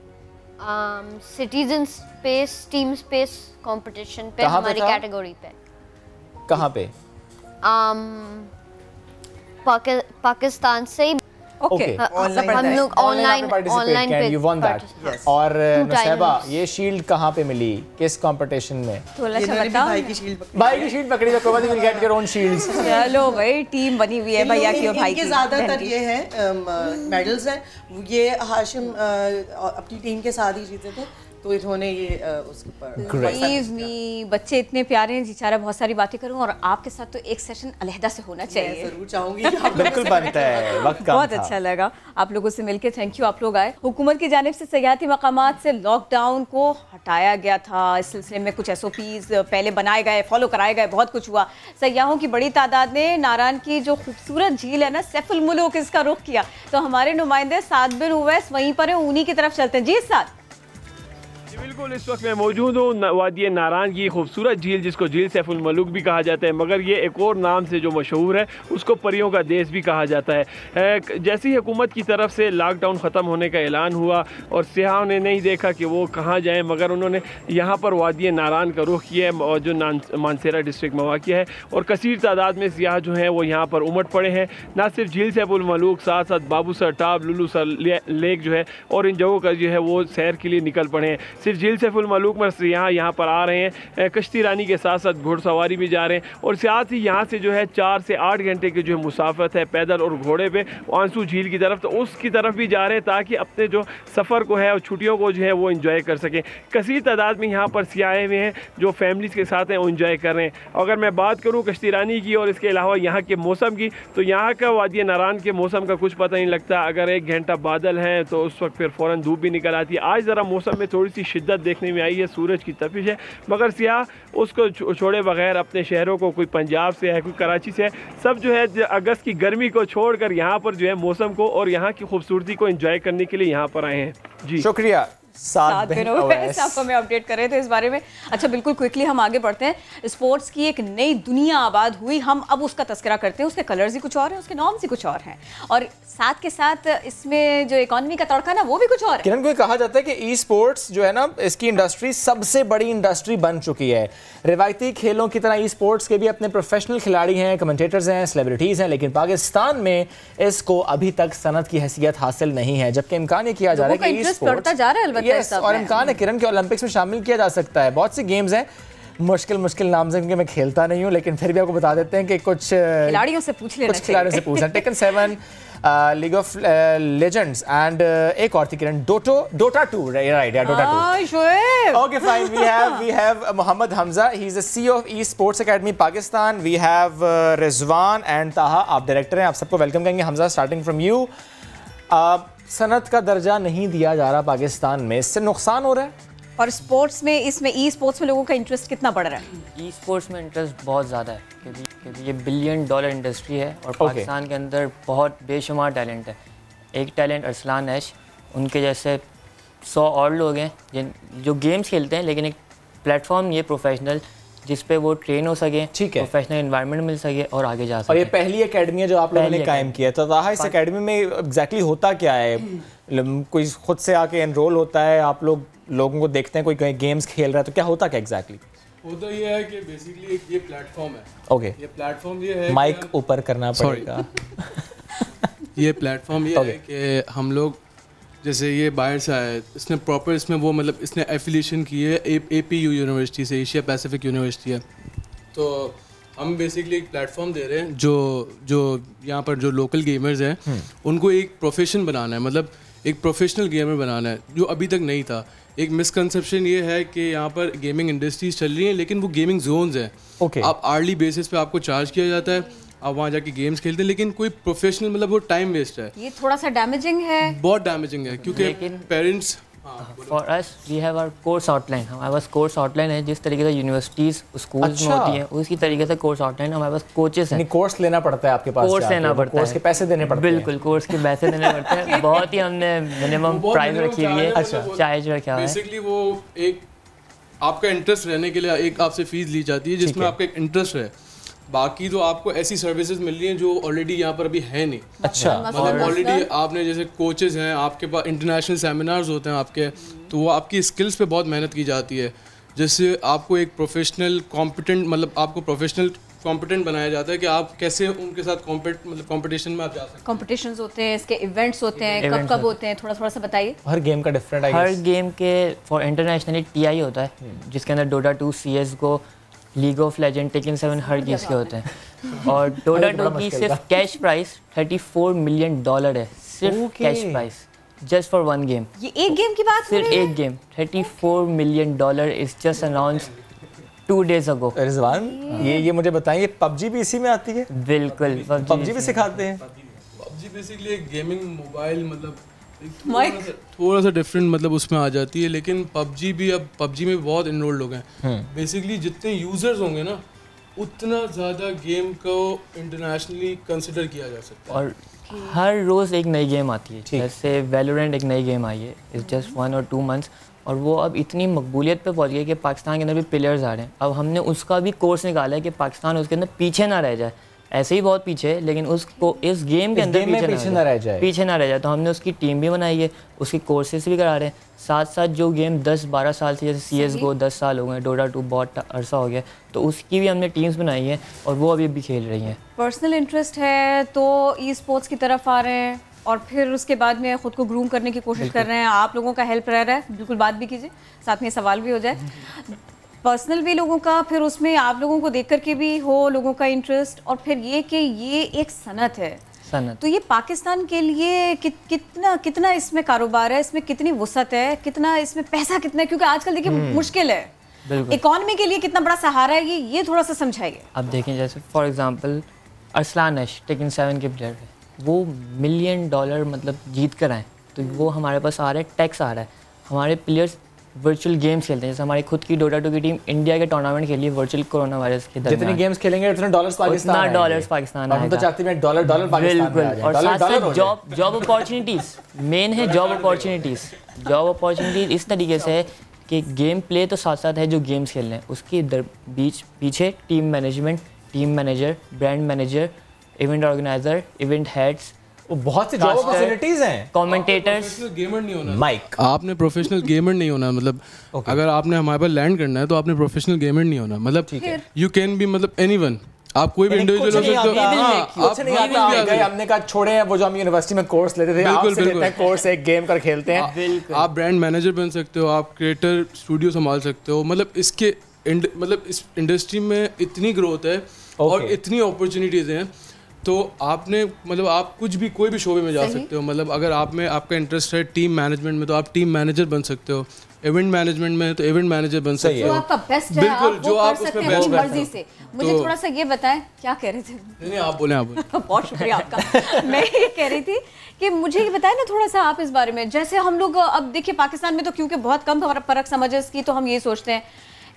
Citizen space team space competition पे हमारी कैटेगरी पे। कहाँ पे? पाकिस्तान से ओके हम लोग ऑनलाइन पे यू वन दैट। और नुसैबा ये शील्ड कहाँ पे मिली, किस कंपटीशन में? भाई की शील्ड पकड़ी तो कोई will get your own shields. चलो भाई टीम बनी हुई है भैया की और भाई की। ज्यादातर ये है मेडल्स हैं, ये हाशिम अपनी टीम के साथ ही जीते थे, तो इन्होंने ये उसके ऊपर बच्चे इतने प्यारे हैं, जिचारा बहुत सारी बातें करूं और आपके साथ तो एक सेशन अलहदा से होना चाहिए। जरूर चाहूंगी बिल्कुल बनता है, वक्त कम बहुत था। अच्छा लगा आप लोगों से मिलके, थैंक यू आप लोग आए। हुकूमत की जानिब से सयाहती मकामात से लॉकडाउन को हटाया गया था, इस सिलसिले में कुछ SOPs पहले बनाए गए, फॉलो कराए गए, बहुत कुछ हुआ। सयाहों की बड़ी तादाद ने नारान की जो खूबसूरत झील है ना सैफुल मुलूक, इसका रुख किया। तो हमारे नुमाइंदे साद बिन उवैस वहीं पर है, उन्हीं की तरफ चलते हैं। जी साद। बिल्कुल, इस वक्त मैं मौजूद हूँ वादी नारान की खूबसूरत झील, जिसको झील सैफुल मलूक भी कहा जाता है, मगर ये एक और नाम से जो मशहूर है उसको परियों का देश भी कहा जाता है। जैसी हुकूमत की तरफ से लॉकडाउन ख़त्म होने का ऐलान हुआ और सियाहों ने नहीं देखा कि वो कहाँ जाएँ, मगर उन्होंने यहाँ पर वादी नारान का रुख किया है, और जो मानसेरा डिस्ट्रिक्ट में वाक़ है, और कसीर तादाद में सियाह जो हैं वो यहाँ पर उमड़ पड़े हैं। ना सिर्फ झील सैफुल मलूक, साथ साथ Babusar top, Lulusar lake जो है और इन जगहों का जो है वो सैर के लिए निकल पड़े हैं। सिर्फ झील सैफुल मलूक में यहाँ पर आ रहे हैं, कश्ती रानी के साथ साथ घुड़सवारी भी जा रहे हैं, और साथ ही यहाँ से जो है 4 से 8 घंटे की जो है मुसाफत है पैदल और घोड़े पे आंसू झील की तरफ, तो उसकी तरफ भी जा रहे हैं ताकि अपने जो सफ़र को है और छुट्टियों को जो है वो इन्जॉय कर सकें। कसीर तादाद में यहाँ पर सियाए हुए हैं जो फैमिलीज़ के साथ हैं वो इन्जॉय कर रहे हैं। अगर मैं बात करूँ कश्ती रानी की और इसके अलावा यहाँ के मौसम की, तो यहाँ का वादी नारान के मौसम का कुछ पता नहीं लगता। अगर 1 घंटा बादल हैं तो उस वक्त फिर फ़ौरन धूप भी निकल आती है। आज ज़रा मौसम में थोड़ी सी शिद्दत देखने में आई है, सूरज की तपिश है, मगर सियाह उसको छोड़े बगैर अपने शहरों को, कोई पंजाब से है, कोई कराची से है, सब जो है अगस्त की गर्मी को छोड़कर यहाँ पर जो है मौसम को और यहाँ की खूबसूरती को एंजॉय करने के लिए यहाँ पर आए हैं। जी शुक्रिया। सात दिन हो गए आपको मैं अपडेट कर रहे थे इस बारे में। अच्छा बिल्कुल क्विकली हम आगे बढ़ते हैं। स्पोर्ट्स की एक नई दुनिया आबाद हुई, हम अब उसका तस्करा करते हैं। उसके कलर्स ही कुछ और हैं, उसके नॉर्म्स ही कुछ और हैं, और साथ के साथ इसमें जो इकोनॉमी का तड़का ना वो भी कुछ और है। किरण को कहा जाता है कि ई स्पोर्ट्स जो है ना, इसकी इंडस्ट्री सबसे बड़ी इंडस्ट्री बन चुकी है। रिवायती खेलों की तरह ई स्पोर्ट्स के भी अपने प्रोफेशनल खिलाड़ी हैं, कमेंटेटर्स हैं, सेलिब्रिटीज़ हैं, लेकिन पाकिस्तान में इसको अभी तक सनद की हैसियत हासिल नहीं है, जबकि इम्कान ये किया जा रहा है कि ई स्पोर्ट्स और इम्कान है किरण के ओलंपिक्स में शामिल किया जा सकता है। बहुत सी गेम्स हैं, मुश्किल नाम से मैं खेलता नहीं हूँ, लेकिन फिर भी आपको बता देते हैं कि कुछ खिलाड़ियों से पूछ लेना, कुछ खिलाड़ियों से पूछना। Tekken 7, League of Legends and एक और थी किरण, डोटा 2, राइट? या Dota 2। Okay fine. We have Mohammad Hamza, he is the CEO of E sports academy Pakistan. We have Rizwan and Taha, आप डायरेक्टर हैं। आप सबको वेलकम करेंगे। हमजा, स्टार्टिंग फ्रॉम यू, सनत का दर्जा नहीं दिया जा रहा पाकिस्तान में, इससे नुकसान हो रहा है? और स्पोर्ट्स में, इसमें ई स्पोर्ट्स में लोगों का इंटरेस्ट कितना बढ़ रहा है? ई स्पोर्ट्स में इंटरेस्ट बहुत ज़्यादा है, क्योंकि ये $1 बिलियन इंडस्ट्री है और पाकिस्तान के अंदर बहुत बेशुमार टैलेंट है। एक टैलेंट अरसलान ऐश, उनके जैसे 100 और लोग हैं जो गेम्स खेलते हैं, लेकिन एक प्लेटफॉर्म ये प्रोफेशनल जिस पे वो ट्रेन हो सके, प्रोफेशनल एनवायरनमेंट मिल सके और आगे जा सके। और ये पहली एकेडमी है जो आप लोगों ने कायम किया, तो ताहा इस एकेडमी में एग्जैक्टली होता क्या है? कोई खुद से आके एनरोल होता है, आप लोगों को देखते हैं कोई गेम्स खेल रहा है, तो क्या होता क्या एग्जैक्टली? होता ये है कि बेसिकली ये प्लेटफॉर्म है। ओके, ये प्लेटफॉर्म ये है, माइक ऊपर करना पड़ेगा। ये प्लेटफॉर्म ये है कि हम लोग, जैसे ये बाहर से आया है, इसने प्रॉपर इसमें वो मतलब इसने एफिलिएशन की है APU यूनिवर्सिटी से, एशिया पैसिफिक यूनिवर्सिटी है। तो हम बेसिकली एक प्लेटफॉर्म दे रहे हैं जो यहाँ पर जो लोकल गेमर्स हैं उनको एक प्रोफेशन बनाना है, मतलब एक प्रोफेशनल गेमर बनाना है, जो अभी तक नहीं था। एक मिसकंसेप्शन ये है कि यहाँ पर गेमिंग इंडस्ट्रीज चल रही हैं, लेकिन वो गेमिंग जोन्स हैं। आप आर्ली बेसिस पे आपको चार्ज किया जाता है, आप वहाँ जाके गेम्स खेलते हैं, लेकिन कोई प्रोफेशनल मतलब वो टाइम वेस्ट है। ये थोड़ा सा डैमेजिंग है, बहुत डैमेजिंग है, क्योंकि parents for us we have our course outline. हमारे पास कोर्स आउटलाइन है, जिस तरीके से यूनिवर्सिटीज़ स्कूल्स में होती हैं उसी तरीके से कोर्स आउटलाइन। हमारे पास कोचेस हैं। कोर्स लेना पड़ता है आपके पास? कोर्स लेना पड़ता है, कोर्स के पैसे देने पड़ते हैं। बिल्कुल, कोर्स के पैसे देने पड़ते हैं। बहुत ही हमने मिनिमम प्राइस रखी हुई है। अच्छा, चार्ज रखा हुआ है। बेसिकली वो एक आपका इंटरेस्ट रहने के लिए एक आपसे फीस ली जाती है, जिसमें आपका एक इंटरेस्ट है। बाकी तो आपको ऐसी सर्विसेज मिल रही हैं जो ऑलरेडी यहाँ पर अभी है नहीं। अच्छा, मतलब ऑलरेडी आपने जैसे कोचेस हैं, आपके पास इंटरनेशनल सेमिनार्स होते हैं आपके, तो वो आपकी स्किल्स पे बहुत मेहनत की जाती है, जिससे आपको एक प्रोफेशनल कॉम्पिटेंट, मतलब आपको प्रोफेशनल कॉम्पिटेंट बनाया जाता है कि आप कैसे उनके साथ कंपटीशन में आप जा सकते हैं। कॉम्पिटिशंस होते हैं, इसके इवेंट्स होते हैं, कब कब होते हैं, थोड़ा सा बताइए। हर गेम का डिफरेंट है। हर गेम के फॉर इंटरनेशनली TI होता है, जिसके अंदर Dota 2, CS:GO, league of legend, taken 7 हर चीज़ के होते हैं। और Dota 2 की सिर्फ कैश प्राइस $34 मिलियन है, सिर्फ cash price, just for one game. ये एक गेम की बात सिर्फ एक game, $34 million is just announced 2 days ago। Rizwan, ये मुझे बताएं, ये PUBG भी इसी में आती है? बिल्कुल, PUBG भी सिखाते हैं। PUBG बेसिकली एक गेमिंग मोबाइल मतलब थोड़ा सा डिफरेंट मतलब उसमें आ जाती है, लेकिन PUBG भी अब PUBG में बहुत इनरोल्ड हो गए। बेसिकली जितने यूजर्स होंगे ना, उतना ज़्यादा गेम को इंटरनेशनली कंसिडर किया जा सकता है। और हर रोज़ एक नई गेम आती है, जैसे वैलोरेंट एक नई गेम आई है, इट्स जस्ट 1 or 2 months, और वो अब इतनी मकबूलियत पे पहुंच गई कि पाकिस्तान के अंदर भी प्लेयर्स आ रहे हैं। अब हमने उसका भी कोर्स निकाला है कि पाकिस्तान उसके अंदर पीछे ना रह जाए, ऐसे ही बहुत पीछे है, लेकिन उसको इस गेम के अंदर पीछे ना रह जाए। तो हमने उसकी टीम भी बनाई है, उसकी कोर्सेज भी करा रहे हैं, साथ साथ जो गेम 10-12 साल से, जैसे CS:GO 10 साल हो गए, Dota 2 बहुत अरसा हो गया, तो उसकी भी हमने टीम्स बनाई है और वो अभी भी खेल रही हैं। पर्सनल इंटरेस्ट है तो ई स्पोर्ट्स की तरफ आ रहे हैं, और फिर उसके बाद में ख़ुद को ग्रूम करने की कोशिश कर रहे हैं। आप लोगों का हेल्प रह रहा है, बिल्कुल बात भी कीजिए, साथ में सवाल भी हो जाए, पर्सनल भी लोगों का, फिर उसमें आप लोगों को देख कर के भी हो लोगों का इंटरेस्ट, और फिर ये कि ये एक सनत है। तो ये पाकिस्तान के लिए कितना इसमें कारोबार है, इसमें कितनी वुसअत है, कितना इसमें पैसा कितना है, क्योंकि आजकल देखिए मुश्किल है, इकॉनमी के लिए कितना बड़ा सहारा है ये थोड़ा सा समझाइए। अब देखें, जैसे for example Arsalan Ash Tekken 7 के प्लेयर है, वो $1 मिलियन मतलब जीत कर आए, तो वो हमारे पास आ रहा है, टैक्स आ रहा है। हमारे प्लेयर्स वर्चुअल गेम्स खेलते हैं, जैसे हमारी खुद की Dota 2 की टीम इंडिया के टूर्नामेंट के लिए वर्चुअल कोरोना वायरस के दरमियान जितने गेम्स खेलेंगे उतने डॉलर्स पाकिस्तान आएंगे। हम तो चाहते हैं डॉलर पाकिस्तान में आ जाए। और साथ साथ जॉब अपॉर्चुनिटीज़ मेन है, जॉब अपॉर्चुनिटीज़ इस तरीके से है कि गेम प्ले तो साथ साथ है, जो गेम्स खेल रहे हैं उसके पीछे team management, team manager, brand manager, event organiser, event heads, बहुत से जॉब अपॉर्चुनिटीज हैं। कमेंटेटर्स, गेमर नहीं होना माइक, आपने प्रोफेशनल गेमर नहीं होना, मतलब अगर आपने हमारे पास लैंड करना है तो आपने प्रोफेशनल गेमर नहीं होना, मतलब यू कैन बी मतलब एनीवन, आप कोई भी इंडिविजुअल हो सकते हो। हमने कहा छोड़े हैं वो जो हम यूनिवर्सिटी में कोर्स लेते थे, आपसे लेते हैं कोर्स, एक गेम कर खेलते हैं। आप ब्रांड मैनेजर बन सकते हो, आप क्रिएटर स्टूडियो संभाल सकते हो, मतलब इसके मतलब इस इंडस्ट्री में इतनी ग्रोथ है और इतनी अपॉर्चुनिटीज़ हैं, तो आपने मतलब आप कोई भी शोबे में जा सकते हो। मतलब अगर आप में आपका इंटरेस्ट है टीम मैनेजमेंट में, तो आप टीम मैनेजर बन सकते हो, इवेंट मैनेजमेंट में तो इवेंट मैनेजर बन सकते हो। आपका बेस्ट है, बिल्कुल, जो आप उसमें बेस्ट मर्जी से। मुझे थोड़ा सा ये बताएं, क्या कह रहे थे? नहीं आप बोले। बहुत शुक्रिया आपका। मैं ये कह रही थी कि मुझे ये बताएं ना थोड़ा सा आप इस बारे में, जैसे हम लोग अब देखिए पाकिस्तान में तो क्योंकि बहुत कम फर्क समझ है इसकी, तो हम ये सोचते हैं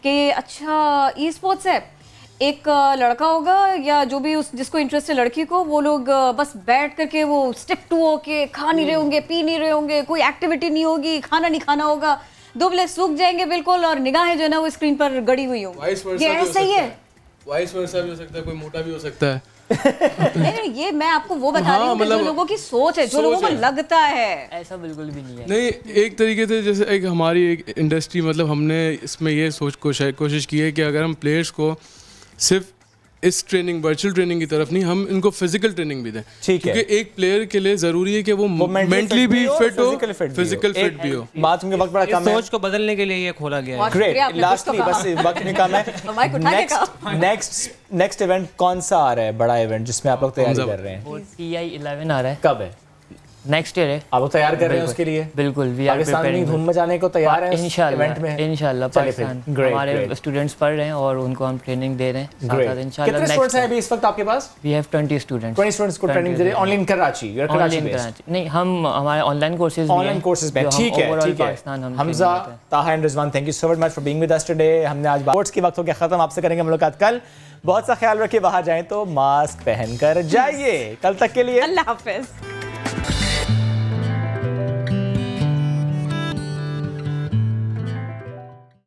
कि अच्छा ई स्पोर्ट्स है, एक लड़का होगा या जो भी जिसको इंटरेस्ट है लड़की को, वो लोग बस बैठ करके वो स्टिक टू होके खा नहीं रहे होंगे, पी नहीं रहे होंगे, कोई एक्टिविटी नहीं होगी, खाना नहीं खाना होगा, दुबले सूख जाएंगे बिल्कुल, और निगाहें जो है ना वो स्क्रीन पर गड़ी हुई होंगी। ये ऐसा ही है, वाइस वर्सा भी हो सकता है, कोई मोटा भी हो सकता है। नहीं, ये मैं आपको वो बता रही हूँ जो लोगों की सोच है, जो लोगों को लगता है। ऐसा बिल्कुल भी नहीं है। नहीं, एक तरीके से जैसे एक हमारी एक इंडस्ट्री, मतलब हमने इसमें ये कोशिश की है कि अगर हम प्लेयर्स को सिर्फ इस ट्रेनिंग वर्चुअल ट्रेनिंग की तरफ नहीं, हम इनको फिजिकल ट्रेनिंग भी दें, क्योंकि एक प्लेयर के लिए जरूरी है कि वो मेंटली भी फिट हो, फिजिकल फिट भी हो। बात में वक्त बड़ा कम है, सोच को बदलने के लिए ये खोला गया है। ग्रेट, लास्टली बस वक्त में कम है। नेक्स्ट इवेंट कौन सा आ रहा है, बड़ा इवेंट जिसमें आप लोग तैयारी कर रहे हैं? TI11 आ रहा है। कब है? नेक्स्ट ईयर है। आप तैयार कर रहे हैं उसके लिए? बिल्कुल, पाकिस्तान में धूम मचाने को तैयार है इंशाल्लाह। पाकिस्तान हमारे स्टूडेंट्स पढ़ रहे हैं और उनको हम ट्रेनिंग दे रहे हैं। कितने स्टूडेंट्स हैं अभी इस वक्त आपके पास? We have 20 students. 20 स्टूडेंट्स को ट्रेनिंग दे रहे हैं ऑनलाइन कराची? नहीं, हम हमारे ऑनलाइन कोर्सेज में। ठीक है। हमजा, ताहा and Rizwan, thank you so much for being with us today. हमने आज स्पोर्ट्स की वक्त हो गया खत्म, आपसे करेंगे मुलाकात कल। बहुत सा ख्याल रखिए, बाहर जाएं तो मास्क पहन कर जाइए। कल तक के लिए अल्लाह हाफिज।